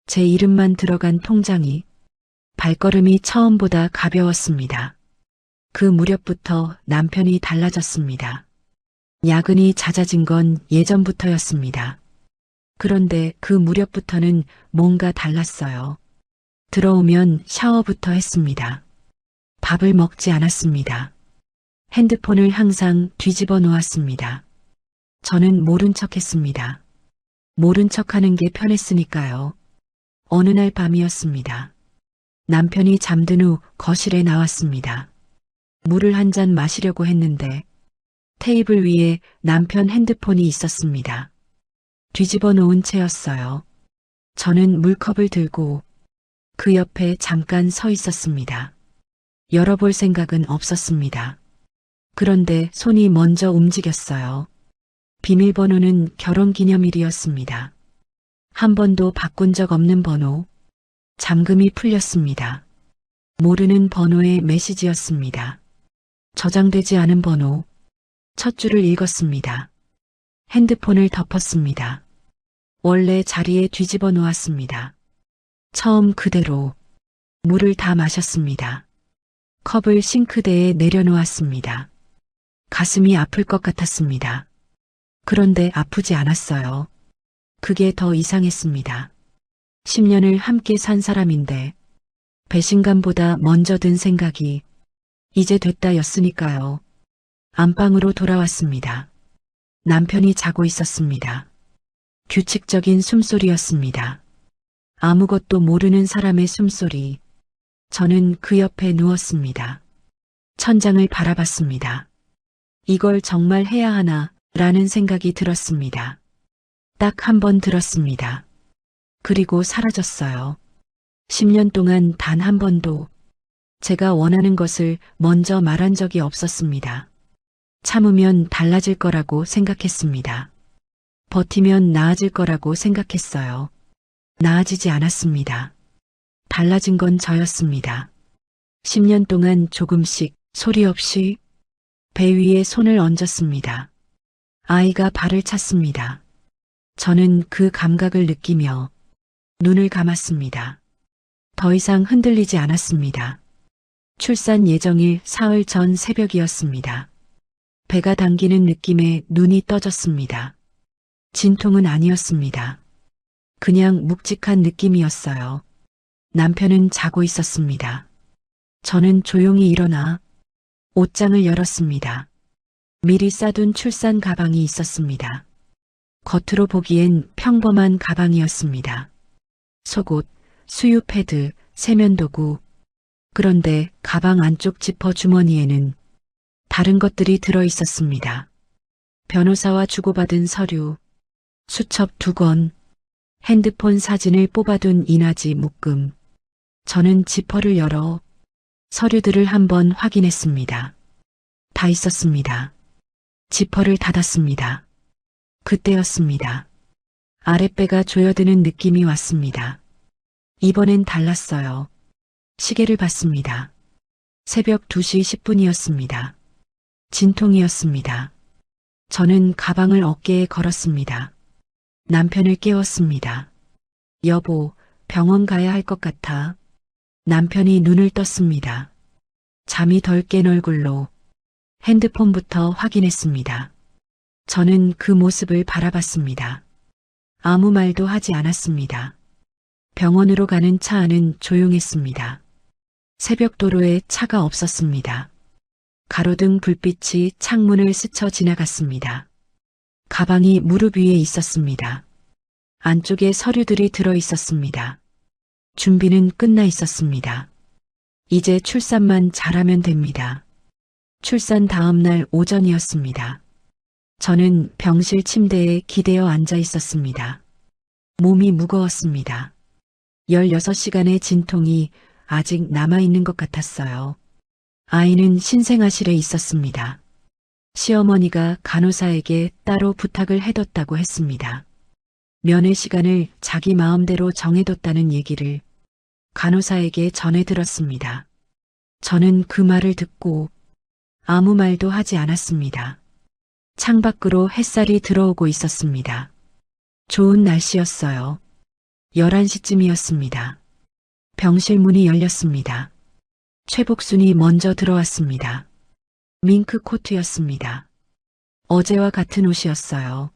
제 이름만 들어간 통장이 발걸음이 처음보다 가벼웠습니다. 그 무렵부터 남편이 달라졌습니다. 야근이 잦아진 건 예전부터였습니다. 그런데 그 무렵부터는 뭔가 달랐어요. 들어오면 샤워부터 했습니다. 밥을 먹지 않았습니다. 핸드폰을 항상 뒤집어 놓았습니다. 저는 모른 척 했습니다. 모른 척 하는 게 편했으니까요. 어느 날 밤이었습니다. 남편이 잠든 후 거실에 나왔습니다. 물을 한 잔 마시려고 했는데 테이블 위에 남편 핸드폰이 있었습니다. 뒤집어 놓은 채였어요. 저는 물컵을 들고 그 옆에 잠깐 서 있었습니다. 열어볼 생각은 없었습니다. 그런데 손이 먼저 움직였어요. 비밀번호는 결혼기념일이었습니다. 한 번도 바꾼 적 없는 번호. 잠금이 풀렸습니다. 모르는 번호의 메시지였습니다. 저장되지 않은 번호. 첫 줄을 읽었습니다. 핸드폰을 덮었습니다. 원래 자리에 뒤집어 놓았습니다. 처음 그대로 물을 다 마셨습니다. 컵을 싱크대에 내려놓았습니다. 가슴이 아플 것 같았습니다. 그런데 아프지 않았어요. 그게 더 이상했습니다. 10년을 함께 산 사람인데 배신감보다 먼저 든 생각이 이제 됐다였으니까요. 안방으로 돌아왔습니다. 남편이 자고 있었습니다. 규칙적인 숨소리였습니다. 아무것도 모르는 사람의 숨소리. 저는 그 옆에 누웠습니다. 천장을 바라봤습니다. 이걸 정말 해야 하나 라는 생각이 들었습니다. 딱 한 번 들었습니다. 그리고 사라졌어요. 10년 동안 단 한 번도 제가 원하는 것을 먼저 말한 적이 없었습니다. 참으면 달라질 거라고 생각했습니다. 버티면 나아질 거라고 생각했어요. 나아지지 않았습니다. 달라진 건 저였습니다. 10년 동안 조금씩 소리 없이 배 위에 손을 얹었습니다. 아이가 발을 찼습니다. 저는 그 감각을 느끼며 눈을 감았습니다. 더 이상 흔들리지 않았습니다. 출산 예정일 사흘 전 새벽이었습니다. 배가 당기는 느낌에 눈이 떠졌습니다. 진통은 아니었습니다. 그냥 묵직한 느낌이었어요. 남편은 자고 있었습니다. 저는 조용히 일어나 옷장을 열었습니다. 미리 싸둔 출산 가방이 있었습니다. 겉으로 보기엔 평범한 가방이었습니다. 속옷, 수유 패드, 세면도구. 그런데 가방 안쪽 지퍼 주머니에는 다른 것들이 들어 있었습니다. 변호사와 주고받은 서류, 수첩 2권, 핸드폰 사진을 뽑아둔 인화지 묶음. 저는 지퍼를 열어 서류들을 한번 확인했습니다. 다 있었습니다. 지퍼를 닫았습니다. 그때였습니다. 아랫배가 조여드는 느낌이 왔습니다. 이번엔 달랐어요. 시계를 봤습니다. 새벽 2시 10분이었습니다. 진통이었습니다. 저는 가방을 어깨에 걸었습니다. 남편을 깨웠습니다. 여보, 병원 가야 할 것 같아. 남편이 눈을 떴습니다. 잠이 덜 깬 얼굴로 핸드폰부터 확인했습니다. 저는 그 모습을 바라봤습니다. 아무 말도 하지 않았습니다. 병원으로 가는 차 안은 조용했습니다. 새벽 도로에 차가 없었습니다. 가로등 불빛이 창문을 스쳐 지나갔습니다. 가방이 무릎 위에 있었습니다. 안쪽에 서류들이 들어 있었습니다. 준비는 끝나 있었습니다. 이제 출산만 잘하면 됩니다. 출산 다음 날 오전이었습니다. 저는 병실 침대에 기대어 앉아 있었습니다. 몸이 무거웠습니다. 16시간의 진통이 아직 남아있는 것 같았어요. 아이는 신생아실에 있었습니다. 시어머니가 간호사에게 따로 부탁을 해뒀다고 했습니다. 면회 시간을 자기 마음대로 정해뒀다는 얘기를 간호사에게 전해 들었습니다. 저는 그 말을 듣고 아무 말도 하지 않았습니다. 창밖으로 햇살이 들어오고 있었습니다. 좋은 날씨였어요. 11시쯤이었습니다. 병실 문이 열렸습니다. 최복순이 먼저 들어왔습니다. 밍크 코트였습니다. 어제와 같은 옷이었어요.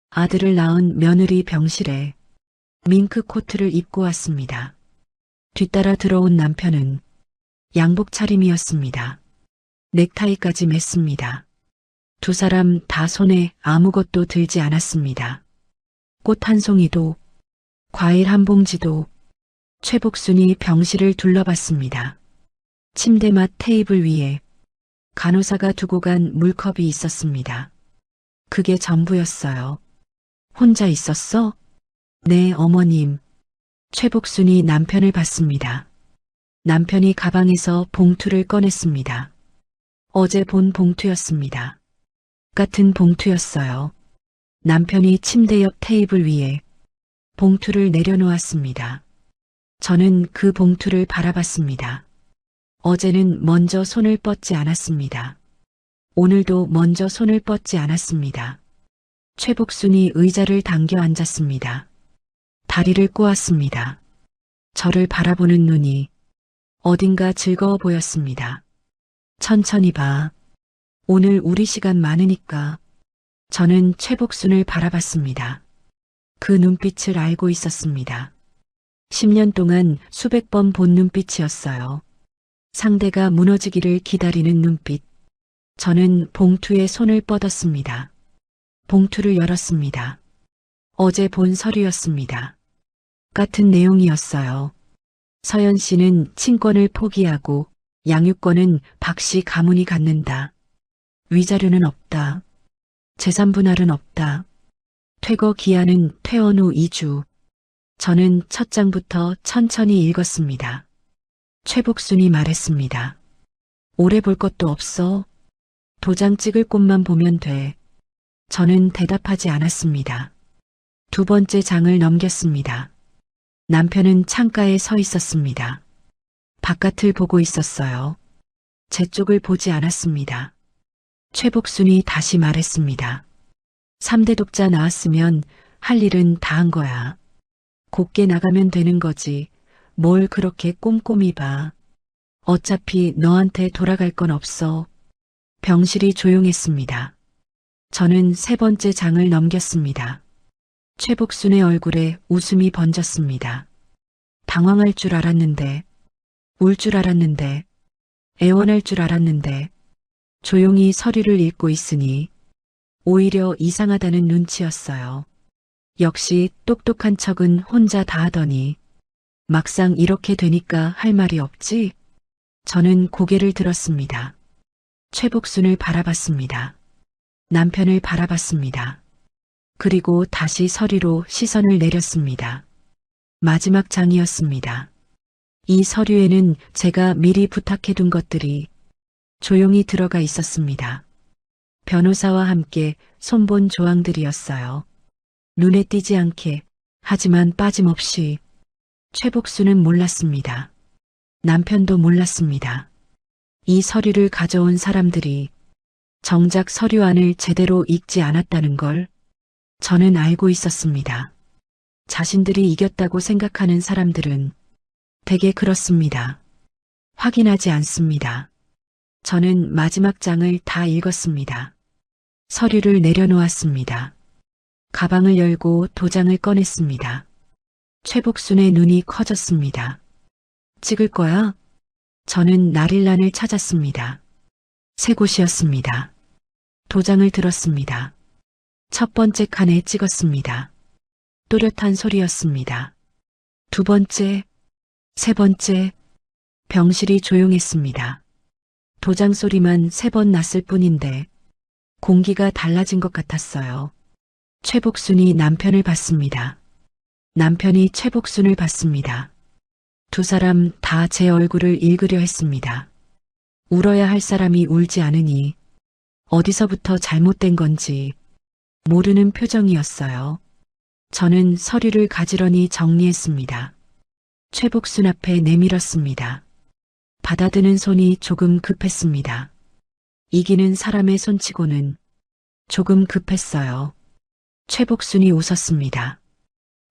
아들을 낳은 며느리 병실에 밍크 코트를 입고 왔습니다. 뒤따라 들어온 남편은 양복 차림이었습니다. 넥타이까지 맸습니다. 두 사람 다 손에 아무것도 들지 않았습니다. 꽃 한 송이도, 과일 한 봉지도. 최복순이 병실을 둘러봤습니다. 침대 맡 테이블 위에 간호사가 두고 간 물컵이 있었습니다. 그게 전부였어요. 혼자 있었어? 네, 어머님. 최복순이 남편을 봤습니다. 남편이 가방에서 봉투를 꺼냈습니다. 어제 본 봉투였습니다. 같은 봉투였어요. 남편이 침대 옆 테이블 위에 봉투를 내려놓았습니다. 저는 그 봉투를 바라봤습니다. 어제는 먼저 손을 뻗지 않았습니다. 오늘도 먼저 손을 뻗지 않았습니다. 최복순이 의자를 당겨 앉았습니다. 다리를 꼬았습니다. 저를 바라보는 눈이 어딘가 즐거워 보였습니다. 천천히 봐. 오늘 우리 시간 많으니까. 저는 최복순을 바라봤습니다. 그 눈빛을 알고 있었습니다. 10년 동안 수백 번 본 눈빛이었어요. 상대가 무너지기를 기다리는 눈빛. 저는 봉투에 손을 뻗었습니다. 봉투를 열었습니다. 어제 본 서류였습니다. 같은 내용이었어요. 서연 씨는 친권을 포기하고 양육권은 박 씨 가문이 갖는다. 위자료는 없다. 재산 분할은 없다. 퇴거 기한은 퇴원 후 2주. 저는 첫 장부터 천천히 읽었습니다. 최복순이 말했습니다. 오래 볼 것도 없어. 도장 찍을 곳만 보면 돼. 저는 대답하지 않았습니다. 두 번째 장을 넘겼습니다. 남편은 창가에 서 있었습니다. 바깥을 보고 있었어요. 제 쪽을 보지 않았습니다. 최복순이 다시 말했습니다. 3대 독자 나왔으면 할 일은 다 한 거야. 곱게 나가면 되는 거지. 뭘 그렇게 꼼꼼히 봐. 어차피 너한테 돌아갈 건 없어. 병실이 조용했습니다. 저는 세 번째 장을 넘겼습니다. 최복순의 얼굴에 웃음이 번졌습니다. 당황할 줄 알았는데, 울 줄 알았는데, 애원할 줄 알았는데, 조용히 서류를 읽고 있으니 오히려 이상하다는 눈치였어요. 역시 똑똑한 척은 혼자 다 하더니 막상 이렇게 되니까 할 말이 없지? 저는 고개를 들었습니다. 최복순을 바라봤습니다. 남편을 바라봤습니다. 그리고 다시 서류로 시선을 내렸습니다. 마지막 장이었습니다. 이 서류에는 제가 미리 부탁해둔 것들이 조용히 들어가 있었습니다. 변호사와 함께 손본 조항들이었어요. 눈에 띄지 않게, 하지만 빠짐없이. 최복순은 몰랐습니다. 남편도 몰랐습니다. 이 서류를 가져온 사람들이 정작 서류 안을 제대로 읽지 않았다는 걸 저는 알고 있었습니다. 자신들이 이겼다고 생각하는 사람들은 대개 그렇습니다. 확인하지 않습니다. 저는 마지막 장을 다 읽었습니다. 서류를 내려놓았습니다. 가방을 열고 도장을 꺼냈습니다. 최복순의 눈이 커졌습니다. 찍을 거야? 저는 나릴란을 찾았습니다. 세 곳이었습니다. 도장을 들었습니다. 첫 번째 칸에 찍었습니다. 또렷한 소리였습니다. 두 번째, 세 번째, 병실이 조용했습니다. 도장 소리만 3번 났을 뿐인데 공기가 달라진 것 같았어요. 최복순이 남편을 봤습니다. 남편이 최복순을 봤습니다. 두 사람 다 제 얼굴을 읽으려 했습니다. 울어야 할 사람이 울지 않으니 어디서부터 잘못된 건지 모르는 표정이었어요. 저는 서류를 가지런히 정리했습니다. 최복순 앞에 내밀었습니다. 받아드는 손이 조금 급했습니다. 이기는 사람의 손치고는 조금 급했어요. 최복순이 웃었습니다.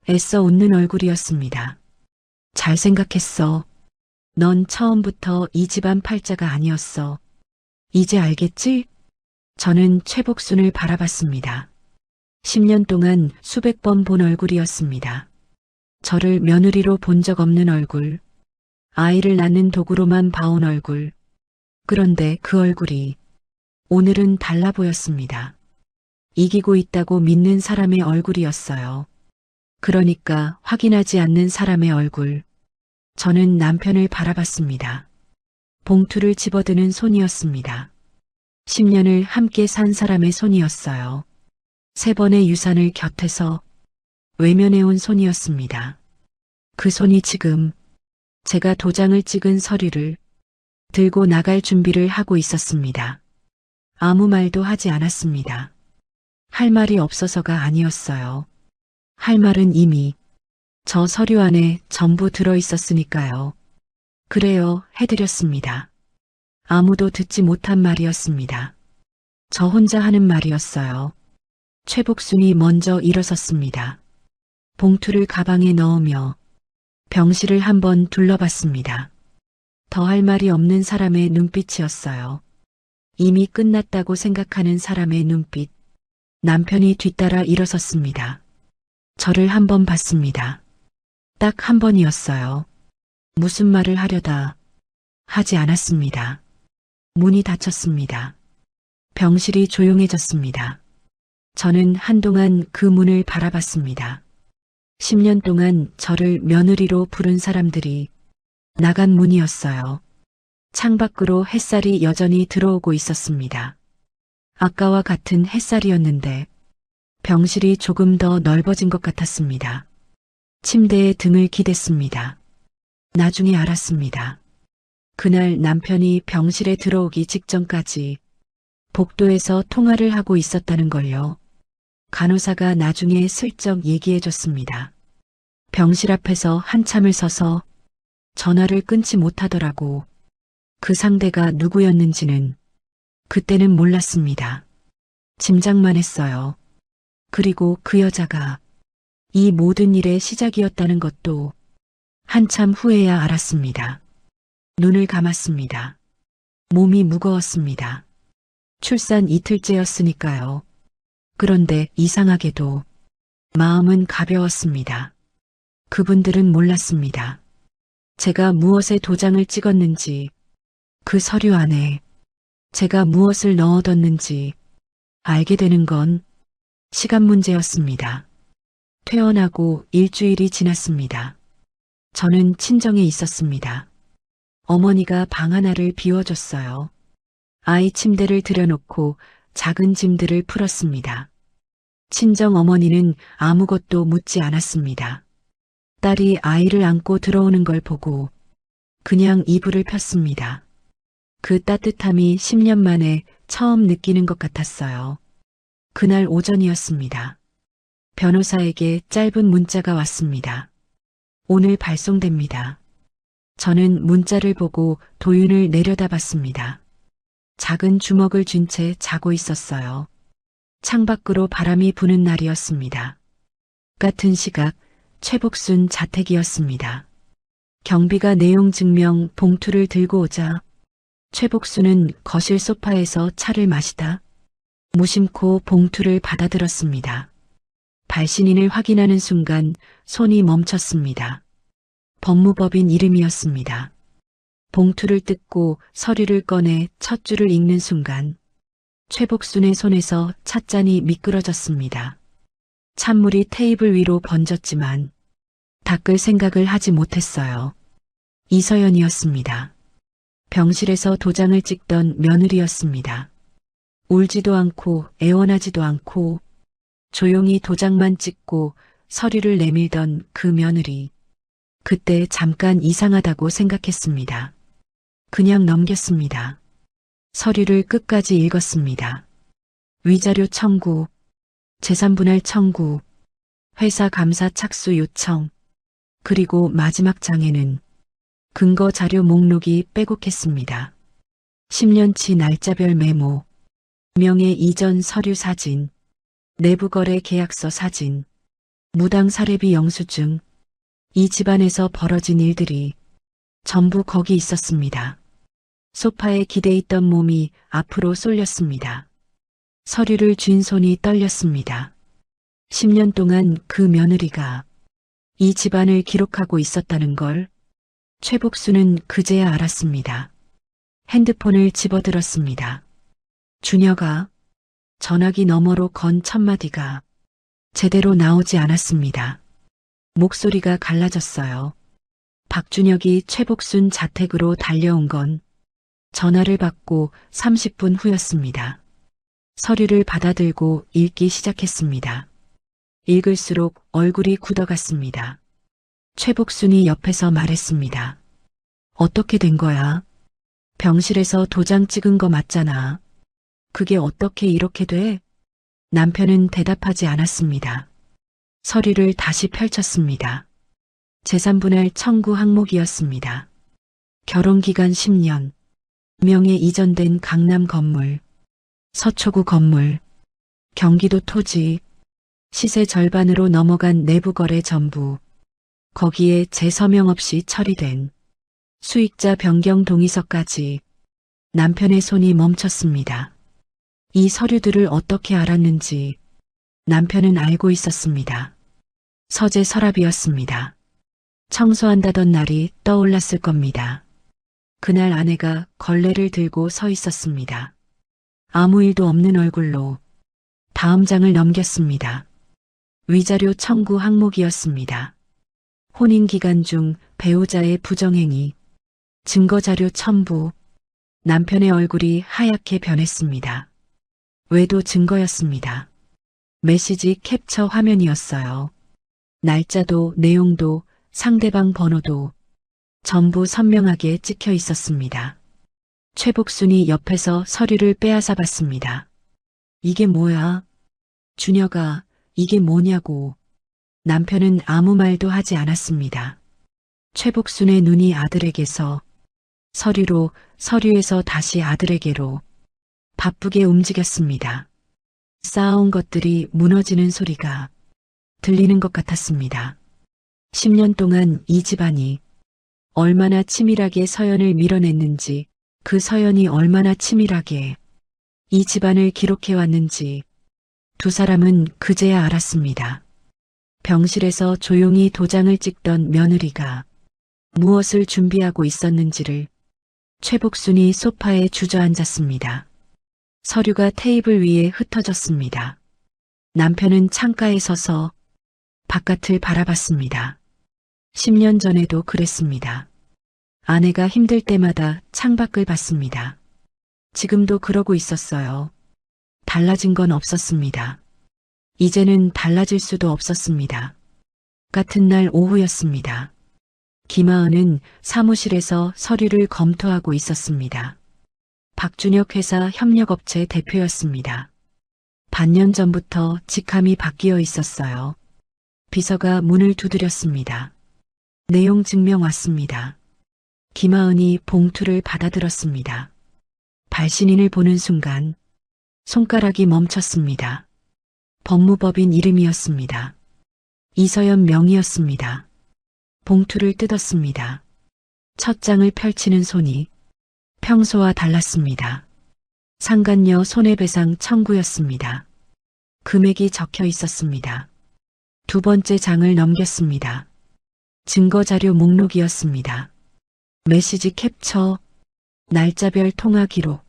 애써 웃는 얼굴이었습니다. 잘 생각했어. 넌 처음부터 이 집안 팔자가 아니었어. 이제 알겠지? 저는 최복순을 바라봤습니다. 10년 동안 수백 번 본 얼굴이었습니다. 저를 며느리로 본 적 없는 얼굴, 아이를 낳는 도구로만 봐온 얼굴. 그런데 그 얼굴이 오늘은 달라 보였습니다. 이기고 있다고 믿는 사람의 얼굴이었어요. 그러니까 확인하지 않는 사람의 얼굴. 저는 남편을 바라봤습니다. 봉투를 집어드는 손이었습니다. 10년을 함께 산 사람의 손이었어요. 3번의 유산을 곁에서 외면해온 손이었습니다. 그 손이 지금 제가 도장을 찍은 서류를 들고 나갈 준비를 하고 있었습니다. 아무 말도 하지 않았습니다. 할 말이 없어서가 아니었어요. 할 말은 이미 저 서류 안에 전부 들어 있었으니까요. 그래요, 해드렸습니다. 아무도 듣지 못한 말이었습니다. 저 혼자 하는 말이었어요. 최복순이 먼저 일어섰습니다. 봉투를 가방에 넣으며 병실을 한번 둘러봤습니다. 더 할 말이 없는 사람의 눈빛이었어요. 이미 끝났다고 생각하는 사람의 눈빛. 남편이 뒤따라 일어섰습니다. 저를 한번 봤습니다. 딱 한 번이었어요. 무슨 말을 하려다 하지 않았습니다. 문이 닫혔습니다. 병실이 조용해졌습니다. 저는 한동안 그 문을 바라봤습니다. 10년 동안 저를 며느리로 부른 사람들이 나간 문이었어요. 창밖으로 햇살이 여전히 들어오고 있었습니다. 아까와 같은 햇살이었는데 병실이 조금 더 넓어진 것 같았습니다. 침대에 등을 기댔습니다. 나중에 알았습니다. 그날 남편이 병실에 들어오기 직전까지 복도에서 통화를 하고 있었다는 걸요. 간호사가 나중에 슬쩍 얘기해 줬습니다. 병실 앞에서 한참을 서서 전화를 끊지 못하더라고. 그 상대가 누구였는지는 그때는 몰랐습니다. 짐작만 했어요. 그리고 그 여자가 이 모든 일의 시작이었다는 것도 한참 후에야 알았습니다. 눈을 감았습니다. 몸이 무거웠습니다. 출산 이틀째였으니까요. 그런데 이상하게도 마음은 가벼웠습니다. 그분들은 몰랐습니다. 제가 무엇에 도장을 찍었는지, 그 서류 안에 제가 무엇을 넣어뒀는지 알게 되는 건 시간 문제였습니다. 퇴원하고 일주일이 지났습니다. 저는 친정에 있었습니다. 어머니가 방 하나를 비워줬어요. 아이 침대를 들여놓고 작은 짐들을 풀었습니다. 친정 어머니는 아무것도 묻지 않았습니다. 딸이 아이를 안고 들어오는 걸 보고 그냥 이불을 폈습니다. 그 따뜻함이 10년 만에 처음 느끼는 것 같았어요. 그날 오전이었습니다. 변호사에게 짧은 문자가 왔습니다. 오늘 발송됩니다. 저는 문자를 보고 도윤을 내려다봤습니다. 작은 주먹을 쥔 채 자고 있었어요. 창밖으로 바람이 부는 날이었습니다. 같은 시각 최복순 자택이었습니다. 경비가 내용 증명 봉투를 들고 오자 최복순은 거실 소파에서 차를 마시다 무심코 봉투를 받아들었습니다. 발신인을 확인하는 순간 손이 멈췄습니다. 법무법인 이름이었습니다. 봉투를 뜯고 서류를 꺼내 첫 줄을 읽는 순간 최복순의 손에서 찻잔이 미끄러졌습니다. 찬물이 테이블 위로 번졌지만 닦을 생각을 하지 못했어요. 이서연이었습니다. 병실에서 도장을 찍던 며느리였습니다. 울지도 않고 애원하지도 않고 조용히 도장만 찍고 서류를 내밀던 그 며느리. 그때 잠깐 이상하다고 생각했습니다. 그냥 넘겼습니다. 서류를 끝까지 읽었습니다. 위자료 청구, 재산분할 청구, 회사 감사 착수 요청, 그리고 마지막 장에는 근거 자료 목록이 빼곡했습니다. 10년치 날짜별 메모, 명예 이전 서류 사진, 내부거래 계약서 사진, 무당 사례비 영수증, 이 집안에서 벌어진 일들이 전부 거기 있었습니다. 소파에 기대 있던 몸이 앞으로 쏠렸습니다. 서류를 쥔 손이 떨렸습니다. 10년 동안 그 며느리가 이 집안을 기록하고 있었다는 걸 최복수는 그제야 알았습니다. 핸드폰을 집어들었습니다. 준혁아, 전화기 너머로 건 첫마디가 제대로 나오지 않았습니다. 목소리가 갈라졌어요. 박준혁이 최복순 자택으로 달려온 건 전화를 받고 30분 후였습니다. 서류를 받아들고 읽기 시작했습니다. 읽을수록 얼굴이 굳어갔습니다. 최복순이 옆에서 말했습니다. 어떻게 된 거야? 병실에서 도장 찍은 거 맞잖아. 그게 어떻게 이렇게 돼? 남편은 대답하지 않았습니다. 서류를 다시 펼쳤습니다. 재산분할 청구 항목이었습니다. 결혼기간 10년, 명예 이전된 강남 건물, 서초구 건물, 경기도 토지, 시세 절반으로 넘어간 내부거래 전부, 거기에 제 서명 없이 처리된 수익자 변경 동의서까지. 남편의 손이 멈췄습니다. 이 서류들을 어떻게 알았는지 남편은 알고 있었습니다. 서재 서랍이었습니다. 청소한다던 날이 떠올랐을 겁니다. 그날 아내가 걸레를 들고 서 있었습니다. 아무 일도 없는 얼굴로 다음 장을 넘겼습니다. 위자료 청구 항목이었습니다. 혼인기간 중 배우자의 부정행위, 증거자료 첨부, 남편의 얼굴이 하얗게 변했습니다. 외도 증거였습니다. 메시지 캡처 화면이었어요. 날짜도 내용도 상대방 번호도 전부 선명하게 찍혀 있었습니다. 최복순이 옆에서 서류를 빼앗아 봤습니다. 이게 뭐야? 준혁아, 이게 뭐냐고. 남편은 아무 말도 하지 않았습니다. 최복순의 눈이 아들에게서 서류에서 다시 아들에게로 바쁘게 움직였습니다. 쌓아온 것들이 무너지는 소리가 들리는 것 같았습니다. 10년 동안 이 집안이 얼마나 치밀하게 서연을 밀어냈는지, 그 서연이 얼마나 치밀하게 이 집안을 기록해왔는지 두 사람은 그제야 알았습니다. 병실에서 조용히 도장을 찍던 며느리가 무엇을 준비하고 있었는지를. 최복순이 소파에 주저앉았습니다. 서류가 테이블 위에 흩어졌습니다. 남편은 창가에 서서 바깥을 바라봤습니다. 10년 전에도 그랬습니다. 아내가 힘들 때마다 창밖을 봤습니다. 지금도 그러고 있었어요. 달라진 건 없었습니다. 이제는 달라질 수도 없었습니다. 같은 날 오후였습니다. 김하은은 사무실에서 서류를 검토하고 있었습니다. 박준혁 회사 협력업체 대표였습니다. 반년 전부터 직함이 바뀌어 있었어요. 비서가 문을 두드렸습니다. 내용 증명 왔습니다. 김하은이 봉투를 받아들었습니다. 발신인을 보는 순간 손가락이 멈췄습니다. 법무법인 이름이었습니다. 이서연 명의였습니다. 봉투를 뜯었습니다. 첫 장을 펼치는 손이 평소와 달랐습니다. 상간녀 손해배상 청구였습니다. 금액이 적혀 있었습니다. 두 번째 장을 넘겼습니다. 증거자료 목록이었습니다. 메시지 캡처, 날짜별 통화 기록,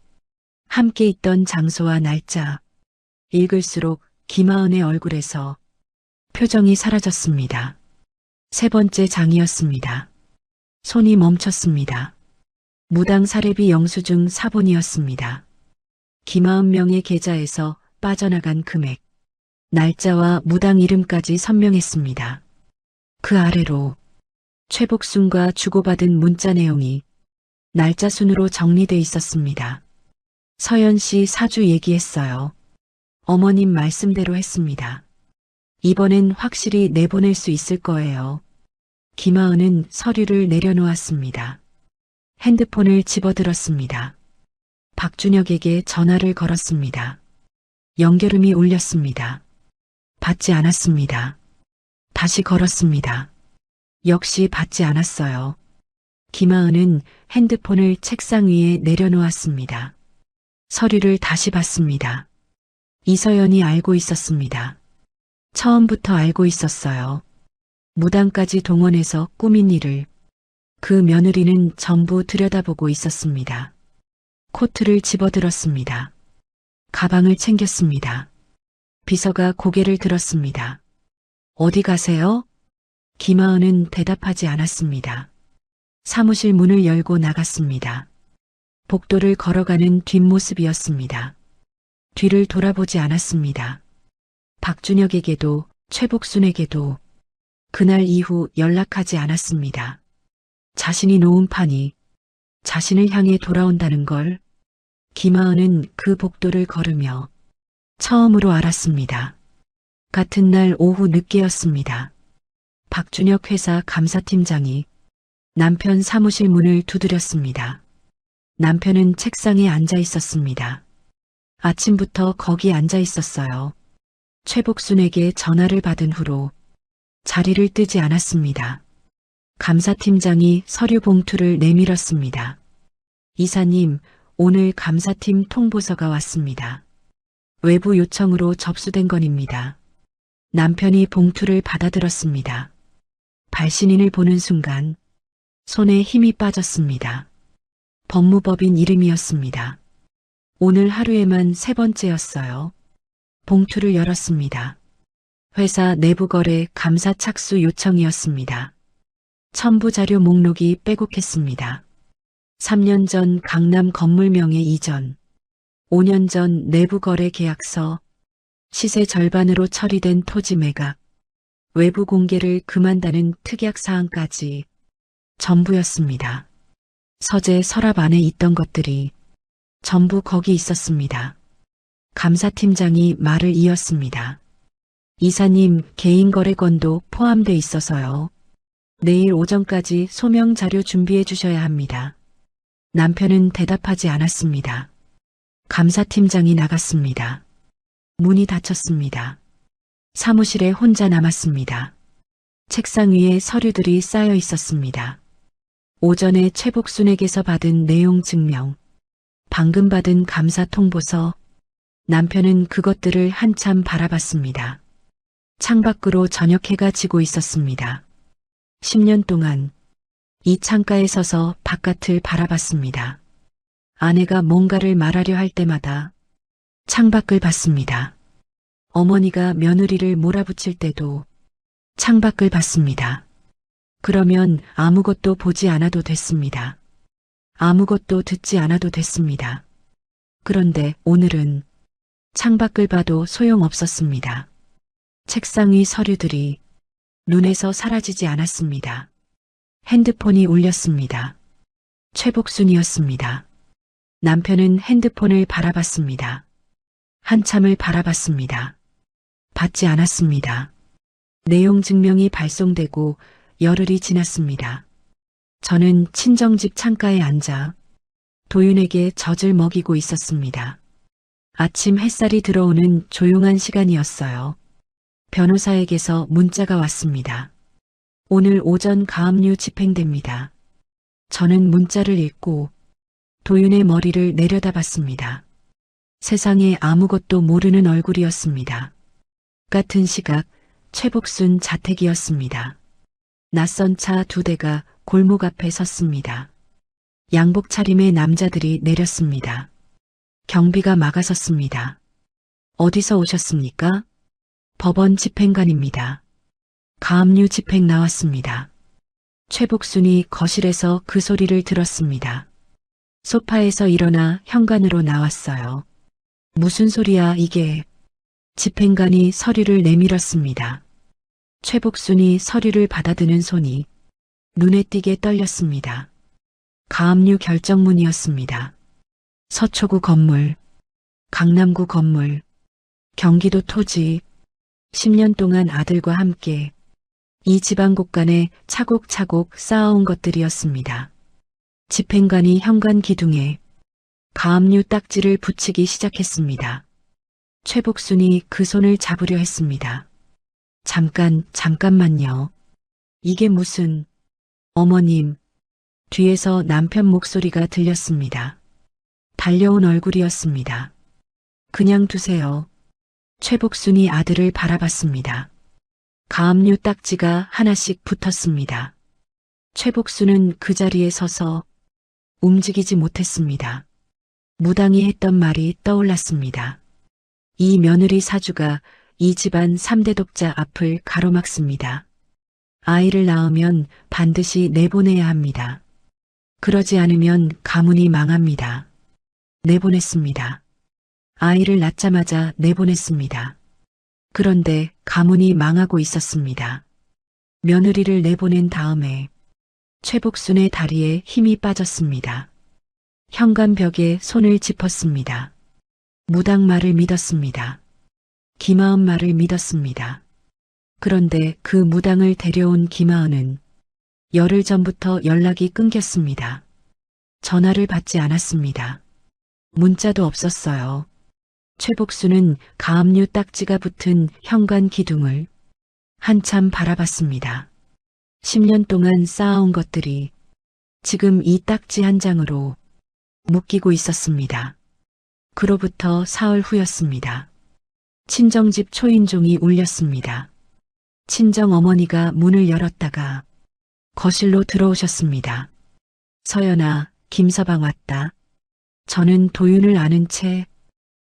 함께 있던 장소와 날짜. 읽을수록 김하은의 얼굴에서 표정이 사라졌습니다. 세 번째 장이었습니다. 손이 멈췄습니다. 무당 사례비 영수증 사본이었습니다. 김하은 명의 계좌에서 빠져나간 금액, 날짜와 무당 이름까지 선명했습니다. 그 아래로 최복순과 주고받은 문자 내용이 날짜 순으로 정리돼 있었습니다. 서연 씨 사주 얘기했어요. 어머님 말씀대로 했습니다. 이번엔 확실히 내보낼 수 있을 거예요. 김하은은 서류를 내려놓았습니다. 핸드폰을 집어들었습니다. 박준혁에게 전화를 걸었습니다. 연결음이 울렸습니다. 받지 않았습니다. 다시 걸었습니다. 역시 받지 않았어요. 김하은은 핸드폰을 책상 위에 내려놓았습니다. 서류를 다시 봤습니다. 이서연이 알고 있었습니다. 처음부터 알고 있었어요. 무당까지 동원해서 꾸민 일을 그 며느리는 전부 들여다보고 있었습니다. 코트를 집어들었습니다. 가방을 챙겼습니다. 비서가 고개를 들었습니다. 어디 가세요? 김하은은 대답하지 않았습니다. 사무실 문을 열고 나갔습니다. 복도를 걸어가는 뒷모습이었습니다. 뒤를 돌아보지 않았습니다. 박준혁에게도 최복순에게도 그날 이후 연락하지 않았습니다. 자신이 놓은 판이 자신을 향해 돌아온다는 걸 김하은은 그 복도를 걸으며 처음으로 알았습니다. 같은 날 오후 늦게였습니다. 박준혁 회사 감사팀장이 남편 사무실 문을 두드렸습니다. 남편은 책상에 앉아 있었습니다. 아침부터 거기 앉아 있었어요. 최복순에게 전화를 받은 후로 자리를 뜨지 않았습니다. 감사팀장이 서류 봉투를 내밀었습니다. 이사님, 오늘 감사팀 통보서가 왔습니다. 외부 요청으로 접수된 건입니다. 남편이 봉투를 받아들었습니다. 발신인을 보는 순간 손에 힘이 빠졌습니다. 법무법인 이름이었습니다. 오늘 하루에만 3번째였어요. 봉투를 열었습니다. 회사 내부거래 감사 착수 요청이었습니다. 첨부 자료 목록이 빼곡했습니다. 3년 전 강남 건물 명의 이전, 5년 전 내부거래 계약서, 시세 절반으로 처리된 토지 매각, 외부 공개를 금한다는 특약 사항까지 전부였습니다. 서재 서랍 안에 있던 것들이 전부 거기 있었습니다. 감사팀장이 말을 이었습니다. 이사님 개인 거래건도 포함돼 있어서요. 내일 오전까지 소명 자료 준비해 주셔야 합니다. 남편은 대답하지 않았습니다. 감사팀장이 나갔습니다. 문이 닫혔습니다. 사무실에 혼자 남았습니다. 책상 위에 서류들이 쌓여 있었습니다. 오전에 최복순에게서 받은 내용 증명, 방금 받은 감사 통보서, 남편은 그것들을 한참 바라봤습니다. 창밖으로 저녁 해가 지고 있었습니다. 10년 동안 이 창가에 서서 바깥을 바라봤습니다. 아내가 뭔가를 말하려 할 때마다 창밖을 봤습니다. 어머니가 며느리를 몰아붙일 때도 창밖을 봤습니다. 그러면 아무것도 보지 않아도 됐습니다. 아무것도 듣지 않아도 됐습니다. 그런데 오늘은 창밖을 봐도 소용없었습니다. 책상 위 서류들이 눈에서 사라지지 않았습니다. 핸드폰이 울렸습니다. 최복순이었습니다. 남편은 핸드폰을 바라봤습니다. 한참을 바라봤습니다. 받지 않았습니다. 내용 증명이 발송되고 열흘이 지났습니다. 저는 친정집 창가에 앉아 도윤에게 젖을 먹이고 있었습니다. 아침 햇살이 들어오는 조용한 시간이었어요. 변호사에게서 문자가 왔습니다. 오늘 오전 가압류 집행됩니다. 저는 문자를 읽고 도윤의 머리를 내려다봤습니다. 세상에 아무것도 모르는 얼굴이었습니다. 같은 시각 최복순 자택이었습니다. 낯선 차 2대가 골목 앞에 섰습니다. 양복 차림의 남자들이 내렸습니다. 경비가 막아섰습니다. 어디서 오셨습니까? 법원 집행관입니다. 가압류 집행 나왔습니다. 최복순이 거실에서 그 소리를 들었습니다. 소파에서 일어나 현관으로 나왔어요. 무슨 소리야 이게? 집행관이 서류를 내밀었습니다. 최복순이 서류를 받아드는 손이 눈에 띄게 떨렸습니다. 가압류 결정문이었습니다. 서초구 건물, 강남구 건물, 경기도 토지, 10년 동안 아들과 함께 이 지방 곳간에 차곡차곡 쌓아온 것들이었습니다. 집행관이 현관 기둥에 가압류 딱지를 붙이기 시작했습니다. 최복순이 그 손을 잡으려 했습니다. 잠깐만요. 이게 무슨... 어머님, 뒤에서 남편 목소리가 들렸습니다. 달려온 얼굴이었습니다. 그냥 두세요. 최복순이 아들을 바라봤습니다. 가압류 딱지가 하나씩 붙었습니다. 최복순은 그 자리에 서서 움직이지 못했습니다. 무당이 했던 말이 떠올랐습니다. 이 며느리 사주가 이 집안 3대 독자 앞을 가로막습니다. 아이를 낳으면 반드시 내보내야 합니다. 그러지 않으면 가문이 망합니다. 내보냈습니다. 아이를 낳자마자 내보냈습니다. 그런데 가문이 망하고 있었습니다. 며느리를 내보낸 다음에 최복순의 다리에 힘이 빠졌습니다. 현관벽에 손을 짚었습니다. 무당 말을 믿었습니다. 김하은 말을 믿었습니다. 그런데 그 무당을 데려온 김하은은 열흘 전부터 연락이 끊겼습니다. 전화를 받지 않았습니다. 문자도 없었어요. 최복순은 가압류 딱지가 붙은 현관 기둥을 한참 바라봤습니다. 10년 동안 쌓아온 것들이 지금 이 딱지 한 장으로 묶이고 있었습니다. 그로부터 사흘 후였습니다. 친정집 초인종이 울렸습니다. 친정어머니가 문을 열었다가 거실로 들어오셨습니다. 서연아, 김서방 왔다. 저는 도윤을 아는 채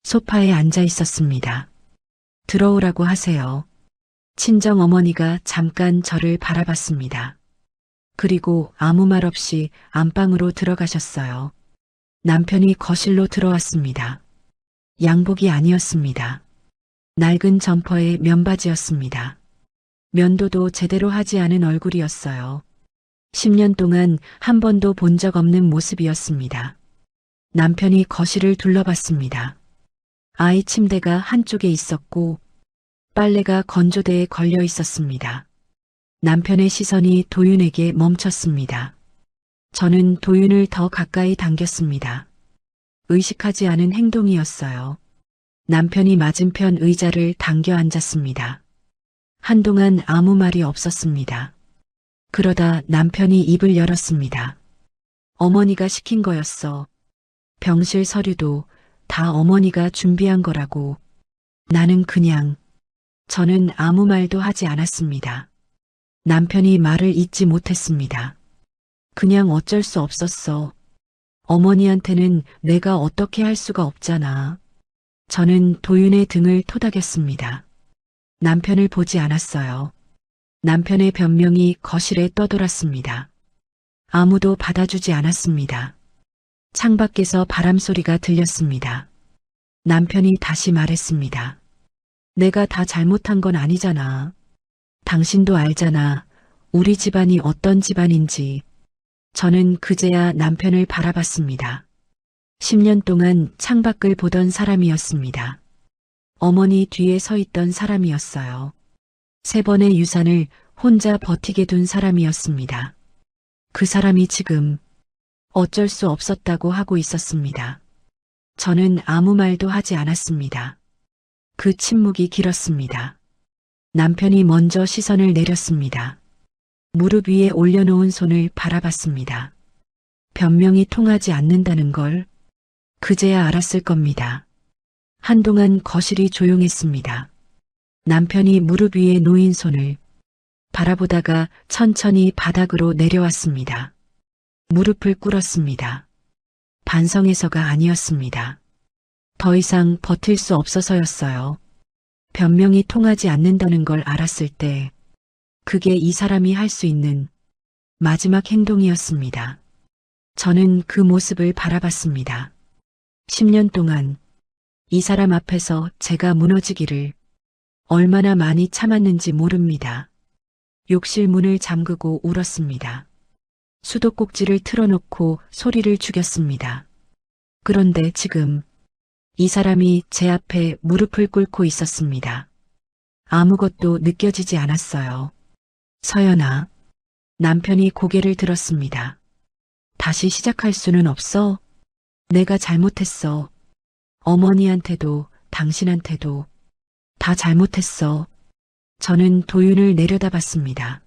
소파에 앉아 있었습니다. 들어오라고 하세요. 친정어머니가 잠깐 저를 바라봤습니다. 그리고 아무 말 없이 안방으로 들어가셨어요. 남편이 거실로 들어왔습니다. 양복이 아니었습니다. 낡은 점퍼에 면바지였습니다. 면도도 제대로 하지 않은 얼굴이었어요. 10년 동안 한 번도 본 적 없는 모습이었습니다. 남편이 거실을 둘러봤습니다. 아이 침대가 한쪽에 있었고 빨래가 건조대에 걸려 있었습니다. 남편의 시선이 도윤에게 멈췄습니다. 저는 도윤을 더 가까이 당겼습니다. 의식하지 않은 행동이었어요. 남편이 맞은편 의자를 당겨 앉았습니다. 한동안 아무 말이 없었습니다. 그러다 남편이 입을 열었습니다. 어머니가 시킨 거였어. 병실 서류도 다 어머니가 준비한 거라고. 저는 아무 말도 하지 않았습니다. 남편이 말을 잇지 못했습니다. 그냥 어쩔 수 없었어. 어머니한테는 내가 어떻게 할 수가 없잖아. 저는 도윤의 등을 토닥였습니다. 남편을 보지 않았어요. 남편의 변명이 거실에 떠돌았습니다. 아무도 받아주지 않았습니다. 창밖에서 바람 소리가 들렸습니다. 남편이 다시 말했습니다. 내가 다 잘못한 건 아니잖아. 당신도 알잖아. 우리 집안이 어떤 집안인지. 저는 그제야 남편을 바라봤습니다. 10년 동안 창밖을 보던 사람이었습니다. 어머니 뒤에 서 있던 사람이었어요. 3번의 유산을 혼자 버티게 둔 사람이었습니다. 그 사람이 지금 어쩔 수 없었다고 하고 있었습니다. 저는 아무 말도 하지 않았습니다. 그 침묵이 길었습니다. 남편이 먼저 시선을 내렸습니다. 무릎 위에 올려놓은 손을 바라봤습니다. 변명이 통하지 않는다는 걸 그제야 알았을 겁니다. 한동안 거실이 조용했습니다. 남편이 무릎 위에 놓인 손을 바라보다가 천천히 바닥으로 내려왔습니다. 무릎을 꿇었습니다. 반성해서가 아니었습니다. 더 이상 버틸 수 없어서였어요. 변명이 통하지 않는다는 걸 알았을 때 그게 이 사람이 할 수 있는 마지막 행동이었습니다. 저는 그 모습을 바라봤습니다. 10년 동안 이 사람 앞에서 제가 무너지기를 얼마나 많이 참았는지 모릅니다. 욕실 문을 잠그고 울었습니다. 수도꼭지를 틀어놓고 소리를 죽였습니다. 그런데 지금 이 사람이 제 앞에 무릎을 꿇고 있었습니다. 아무것도 느껴지지 않았어요. 서연아, 남편이 고개를 들었습니다. 다시 시작할 수는 없어? 내가 잘못했어. 어머니한테도 당신한테도 다 잘못했어. 저는 도윤을 내려다봤습니다.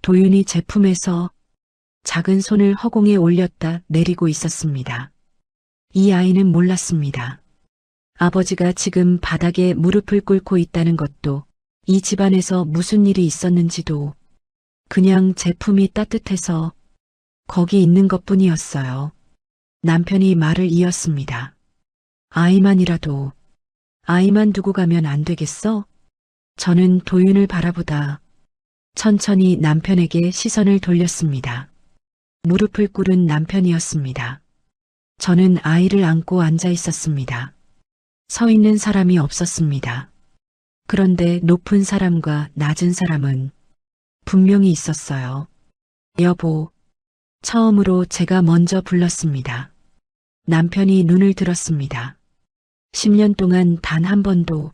도윤이 제 품에서 작은 손을 허공에 올렸다 내리고 있었습니다. 이 아이는 몰랐습니다. 아버지가 지금 바닥에 무릎을 꿇고 있다는 것도 이 집안에서 무슨 일이 있었는지도 그냥 제 품이 따뜻해서 거기 있는 것뿐이었어요. 남편이 말을 이었습니다. 아이만 두고 가면 안 되겠어? 저는 도윤을 바라보다 천천히 남편에게 시선을 돌렸습니다. 무릎을 꿇은 남편이었습니다. 저는 아이를 안고 앉아 있었습니다. 서 있는 사람이 없었습니다. 그런데 높은 사람과 낮은 사람은 분명히 있었어요. 여보, 처음으로 제가 먼저 불렀습니다. 남편이 눈을 들었습니다. 10년 동안 단 한 번도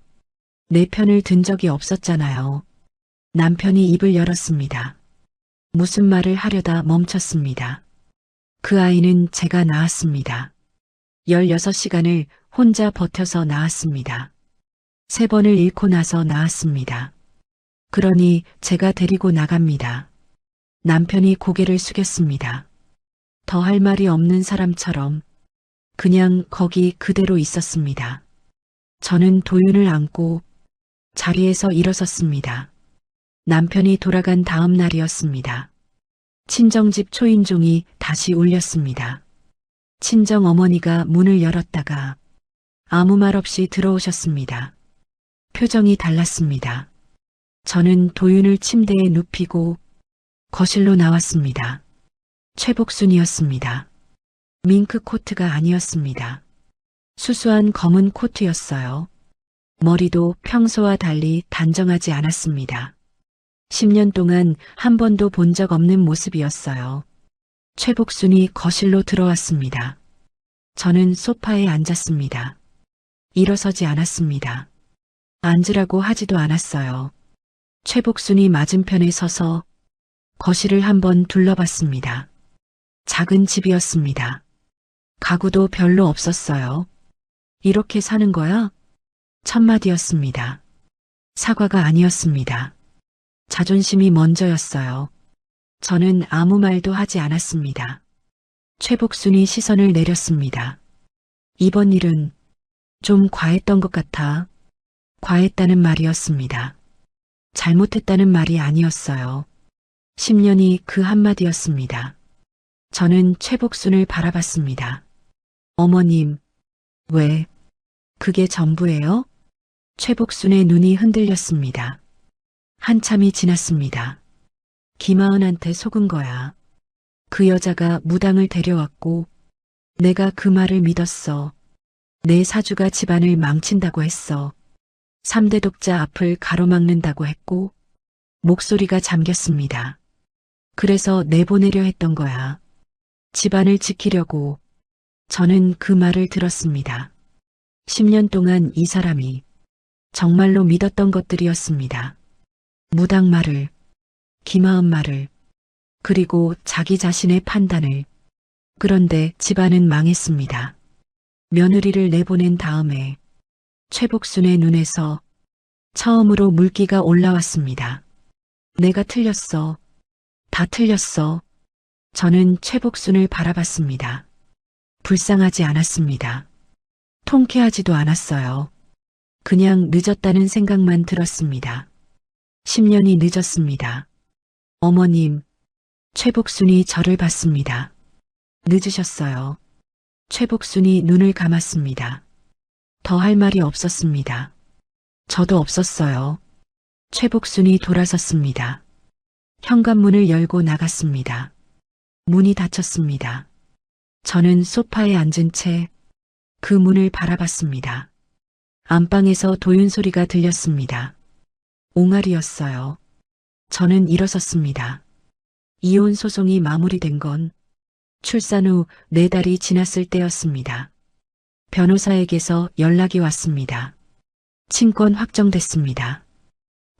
내 편을 든 적이 없었잖아요. 남편이 입을 열었습니다. 무슨 말을 하려다 멈췄습니다. 그 아이는 제가 낳았습니다. 16시간을 혼자 버텨서 낳았습니다. 3번을 잃고 나서 낳았습니다. 그러니 제가 데리고 나갑니다. 남편이 고개를 숙였습니다. 더 할 말이 없는 사람처럼 그냥 거기 그대로 있었습니다. 저는 도윤을 안고 자리에서 일어섰습니다. 남편이 돌아간 다음 날이었습니다. 친정집 초인종이 다시 울렸습니다. 친정 어머니가 문을 열었다가 아무 말 없이 들어오셨습니다. 표정이 달랐습니다. 저는 도윤을 침대에 눕히고 거실로 나왔습니다. 최복순이었습니다. 밍크 코트가 아니었습니다. 수수한 검은 코트였어요. 머리도 평소와 달리 단정하지 않았습니다. 10년 동안 한 번도 본 적 없는 모습이었어요. 최복순이 거실로 들어왔습니다. 저는 소파에 앉았습니다. 일어서지 않았습니다. 앉으라고 하지도 않았어요. 최복순이 맞은편에 서서 거실을 한번 둘러봤습니다. 작은 집이었습니다. 가구도 별로 없었어요. 이렇게 사는 거야? 첫마디였습니다. 사과가 아니었습니다. 자존심이 먼저였어요. 저는 아무 말도 하지 않았습니다. 최복순이 시선을 내렸습니다. 이번 일은 좀 과했던 것 같아. 과했다는 말이었습니다. 잘못했다는 말이 아니었어요. 10년이 그 한마디였습니다. 저는 최복순을 바라봤습니다. 어머님, 왜? 그게 전부예요? 최복순의 눈이 흔들렸습니다. 한참이 지났습니다. 김하은한테 속은 거야. 그 여자가 무당을 데려왔고 내가 그 말을 믿었어. 내 사주가 집안을 망친다고 했어. 3대 독자 앞을 가로막는다고 했고 목소리가 잠겼습니다. 그래서 내보내려 했던 거야. 집안을 지키려고. 저는 그 말을 들었습니다. 10년 동안 이 사람이 정말로 믿었던 것들이었습니다. 무당 말을, 김하은 말을, 그리고 자기 자신의 판단을. 그런데 집안은 망했습니다. 며느리를 내보낸 다음에 최복순의 눈에서 처음으로 물기가 올라왔습니다. 내가 틀렸어. 다 틀렸어. 저는 최복순을 바라봤습니다. 불쌍하지 않았습니다. 통쾌하지도 않았어요. 그냥 늦었다는 생각만 들었습니다. 10년이 늦었습니다. 어머님, 최복순이 저를 봤습니다. 늦으셨어요. 최복순이 눈을 감았습니다. 더 할 말이 없었습니다. 저도 없었어요. 최복순이 돌아섰습니다. 현관문을 열고 나갔습니다. 문이 닫혔습니다. 저는 소파에 앉은 채 그 문을 바라봤습니다. 안방에서 도윤 소리가 들렸습니다. 옹알이였어요. 저는 일어섰습니다. 이혼 소송이 마무리된 건 출산 후 4달이 지났을 때였습니다. 변호사에게서 연락이 왔습니다. 친권 확정됐습니다.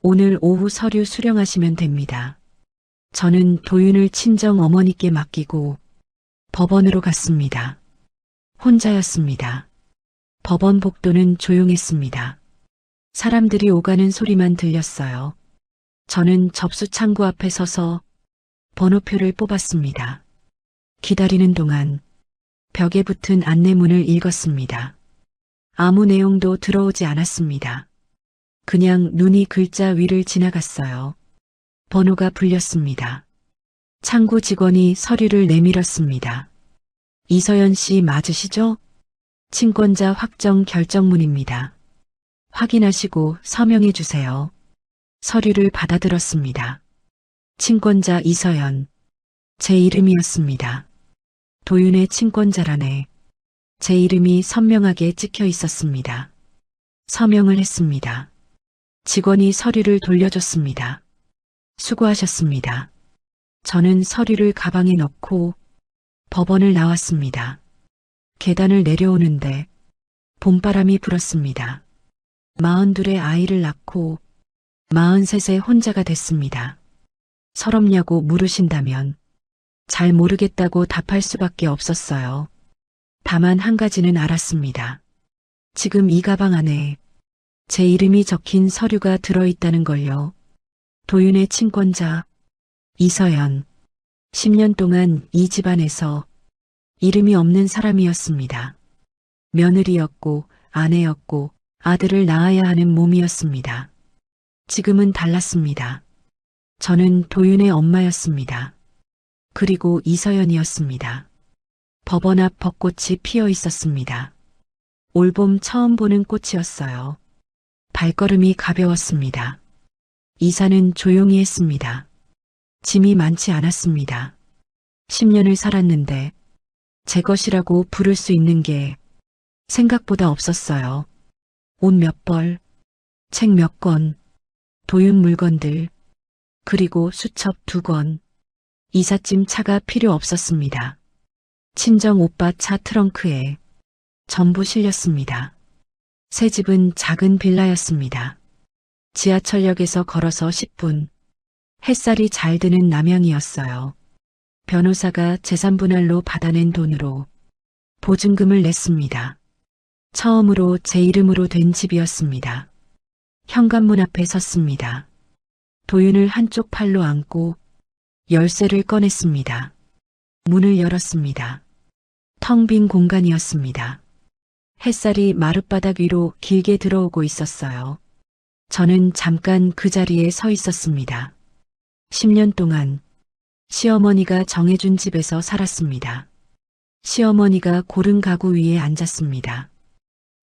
오늘 오후 서류 수령하시면 됩니다. 저는 도윤을 친정 어머니께 맡기고 법원으로 갔습니다. 혼자였습니다. 법원 복도는 조용했습니다. 사람들이 오가는 소리만 들렸어요. 저는 접수 창구 앞에 서서 번호표를 뽑았습니다. 기다리는 동안 벽에 붙은 안내문을 읽었습니다. 아무 내용도 들어오지 않았습니다. 그냥 눈이 글자 위를 지나갔어요. 번호가 불렸습니다. 창구 직원이 서류를 내밀었습니다. 이서연 씨 맞으시죠? 친권자 확정 결정문입니다. 확인하시고 서명해 주세요. 서류를 받아들었습니다. 친권자 이서연. 제 이름이었습니다. 도윤의 친권자란에 제 이름이 선명하게 찍혀 있었습니다. 서명을 했습니다. 직원이 서류를 돌려줬습니다. 수고하셨습니다. 저는 서류를 가방에 넣고 법원을 나왔습니다. 계단을 내려오는데 봄바람이 불었습니다. 42의 아이를 낳고 43세 혼자가 됐습니다. 서럽냐고 물으신다면 잘 모르겠다고 답할 수밖에 없었어요. 다만 한 가지는 알았습니다. 지금 이 가방 안에 제 이름이 적힌 서류가 들어있다는 걸요. 도윤의 친권자 이서연. 10년 동안 이 집안에서 이름이 없는 사람이었습니다. 며느리였고 아내였고 아들을 낳아야 하는 몸이었습니다. 지금은 달랐습니다. 저는 도윤의 엄마였습니다. 그리고 이서연이었습니다. 법원 앞 벚꽃이 피어 있었습니다. 올봄 처음 보는 꽃이었어요. 발걸음이 가벼웠습니다. 이사는 조용히 했습니다. 짐이 많지 않았습니다. 10년을 살았는데 제 것이라고 부를 수 있는 게 생각보다 없었어요. 옷 몇 벌, 책 몇 권, 도윤 물건들, 그리고 수첩 2권. 이삿짐 차가 필요 없었습니다. 친정 오빠 차 트렁크에 전부 실렸습니다. 새 집은 작은 빌라였습니다. 지하철역에서 걸어서 10분. 햇살이 잘 드는 남양이었어요. 변호사가 재산분할로 받아낸 돈으로 보증금을 냈습니다. 처음으로 제 이름으로 된 집이었습니다. 현관문 앞에 섰습니다. 도윤을 한쪽 팔로 안고 열쇠를 꺼냈습니다. 문을 열었습니다. 텅 빈 공간이었습니다. 햇살이 마룻바닥 위로 길게 들어오고 있었어요. 저는 잠깐 그 자리에 서 있었습니다. 10년 동안 시어머니가 정해준 집에서 살았습니다. 시어머니가 고른 가구 위에 앉았습니다.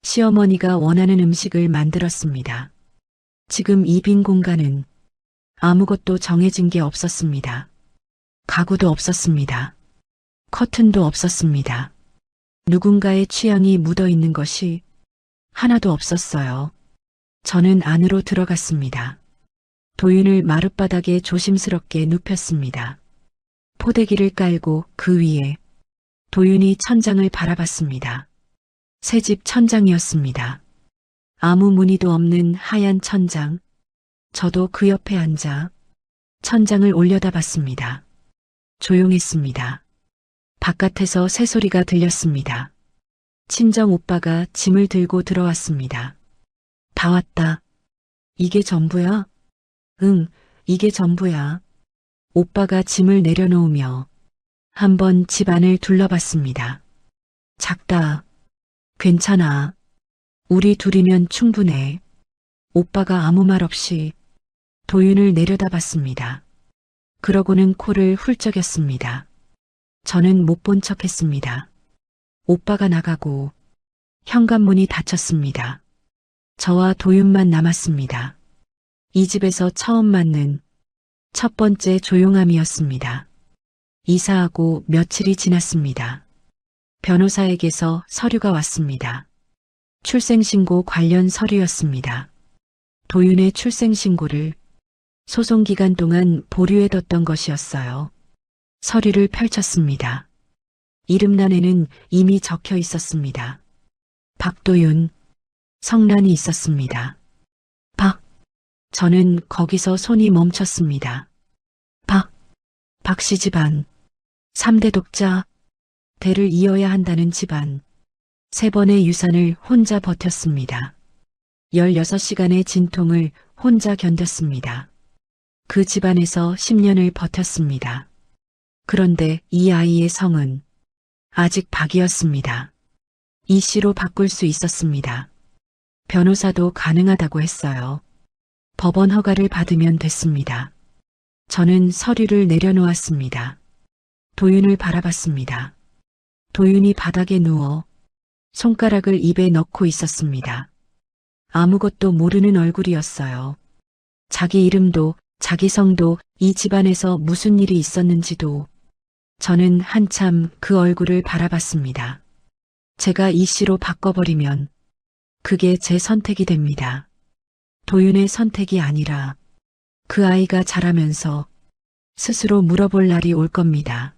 시어머니가 원하는 음식을 만들었습니다. 지금 이 빈 공간은 아무것도 정해진 게 없었습니다. 가구도 없었습니다. 커튼도 없었습니다. 누군가의 취향이 묻어 있는 것이 하나도 없었어요. 저는 안으로 들어갔습니다. 도윤을 마룻바닥에 조심스럽게 눕혔습니다. 포대기를 깔고 그 위에 도윤이 천장을 바라봤습니다. 새집 천장이었습니다. 아무 무늬도 없는 하얀 천장. 저도 그 옆에 앉아 천장을 올려다봤습니다. 조용했습니다. 바깥에서 새소리가 들렸습니다. 친정 오빠가 짐을 들고 들어왔습니다. 다 왔다. 이게 전부야? 응, 이게 전부야. 오빠가 짐을 내려놓으며 한번 집 안을 둘러봤습니다. 작다. 괜찮아. 우리 둘이면 충분해. 오빠가 아무 말 없이 도윤을 내려다봤습니다. 그러고는 코를 훌쩍였습니다. 저는 못 본 척했습니다. 오빠가 나가고 현관문이 닫혔습니다. 저와 도윤만 남았습니다. 이 집에서 처음 맞는 첫 번째 조용함이었습니다. 이사하고 며칠이 지났습니다. 변호사에게서 서류가 왔습니다. 출생신고 관련 서류였습니다. 도윤의 출생신고를 소송기간 동안 보류해뒀던 것이었어요. 서류를 펼쳤습니다. 이름란에는 이미 적혀 있었습니다. 박도윤, 성란이 있었습니다. 저는 거기서 손이 멈췄습니다. 박씨 집안, 3대 독자, 대를 이어야 한다는 집안, 3번의 유산을 혼자 버텼습니다. 16시간의 진통을 혼자 견뎠습니다. 그 집안에서 10년을 버텼습니다. 그런데 이 아이의 성은 아직 박이었습니다. 이 씨로 바꿀 수 있었습니다. 변호사도 가능하다고 했어요. 법원 허가를 받으면 됐습니다. 저는 서류를 내려놓았습니다. 도윤을 바라봤습니다. 도윤이 바닥에 누워 손가락을 입에 넣고 있었습니다. 아무것도 모르는 얼굴이었어요. 자기 이름도 자기 성도 이 집안에서 무슨 일이 있었는지도. 저는 한참 그 얼굴을 바라봤습니다. 제가 이 씨로 바꿔버리면 그게 제 선택이 됩니다. 도윤의 선택이 아니라 그 아이가 자라면서 스스로 물어볼 날이 올 겁니다.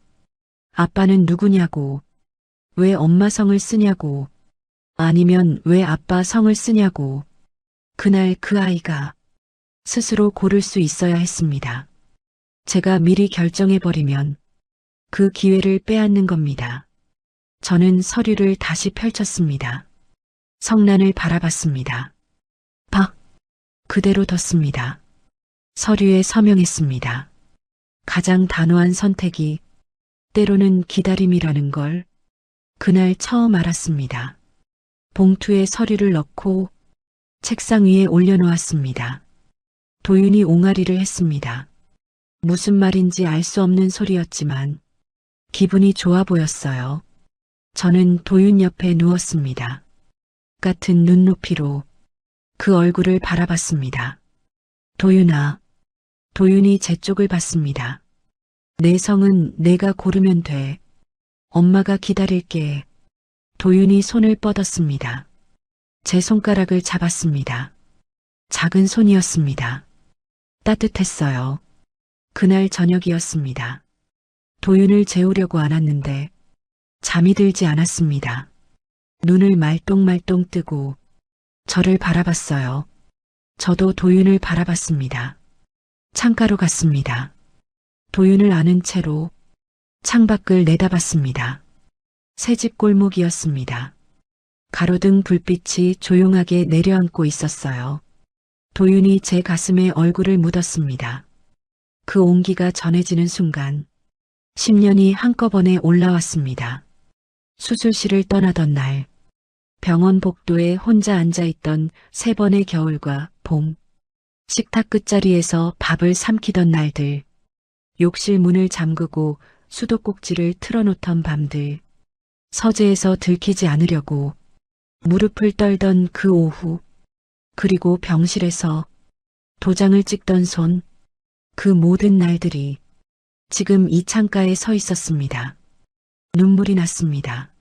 아빠는 누구냐고, 왜 엄마 성을 쓰냐고, 아니면 왜 아빠 성을 쓰냐고. 그날 그 아이가 스스로 고를 수 있어야 했습니다. 제가 미리 결정해버리면 그 기회를 빼앗는 겁니다. 저는 서류를 다시 펼쳤습니다. 성란을 바라봤습니다. 그대로 뒀습니다. 서류에 서명했습니다. 가장 단호한 선택이 때로는 기다림이라는 걸 그날 처음 알았습니다. 봉투에 서류를 넣고 책상 위에 올려놓았습니다. 도윤이 옹알이를 했습니다. 무슨 말인지 알 수 없는 소리였지만 기분이 좋아 보였어요. 저는 도윤 옆에 누웠습니다. 같은 눈높이로 그 얼굴을 바라봤습니다. 도윤아. 도윤이 제 쪽을 봤습니다. 내 성은 내가 고르면 돼. 엄마가 기다릴게. 도윤이 손을 뻗었습니다. 제 손가락을 잡았습니다. 작은 손이었습니다. 따뜻했어요. 그날 저녁이었습니다. 도윤을 재우려고 안았는데 잠이 들지 않았습니다. 눈을 말똥말똥 뜨고 저를 바라봤어요. 저도 도윤을 바라봤습니다. 창가로 갔습니다. 도윤을 안은 채로 창밖을 내다봤습니다. 새집 골목이었습니다. 가로등 불빛이 조용하게 내려앉고 있었어요. 도윤이 제 가슴에 얼굴을 묻었습니다. 그 온기가 전해지는 순간 10년이 한꺼번에 올라왔습니다. 수술실을 떠나던 날, 병원 복도에 혼자 앉아있던 3번의 겨울과 봄, 식탁 끝자리에서 밥을 삼키던 날들, 욕실 문을 잠그고 수도꼭지를 틀어놓던 밤들, 서재에서 들키지 않으려고 무릎을 떨던 그 오후, 그리고 병실에서 도장을 찍던 손, 그 모든 날들이 지금 이 창가에 서 있었습니다. 눈물이 났습니다.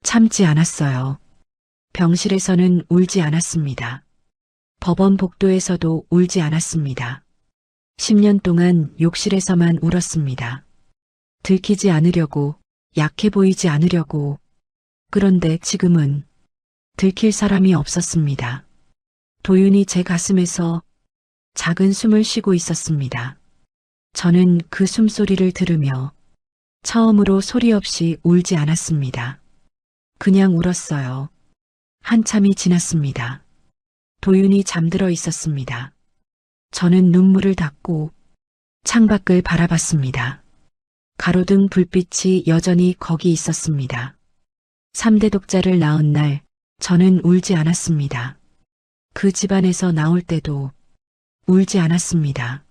참지 않았어요. 병실에서는 울지 않았습니다. 법원 복도에서도 울지 않았습니다. 10년 동안 욕실에서만 울었습니다. 들키지 않으려고, 약해 보이지 않으려고. 그런데 지금은 들킬 사람이 없었습니다. 도윤이 제 가슴에서 작은 숨을 쉬고 있었습니다. 저는 그 숨소리를 들으며 처음으로 소리 없이 울지 않았습니다. 그냥 울었어요. 한참이 지났습니다. 도윤이 잠들어 있었습니다. 저는 눈물을 닦고 창밖을 바라봤습니다. 가로등 불빛이 여전히 거기 있었습니다. 3대 독자를 낳은 날 저는 울지 않았습니다. 그 집안에서 나올 때도 울지 않았습니다.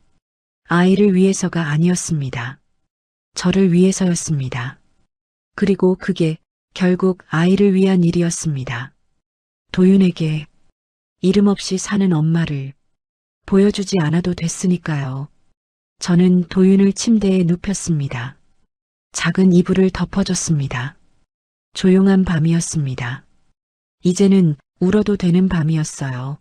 아이를 위해서가 아니었습니다. 저를 위해서였습니다. 그리고 그게 결국 아이를 위한 일이었습니다. 도윤에게 이름 없이 사는 엄마를 보여주지 않아도 됐으니까요. 저는 도윤을 침대에 눕혔습니다. 작은 이불을 덮어줬습니다. 조용한 밤이었습니다. 이제는 울어도 되는 밤이었어요.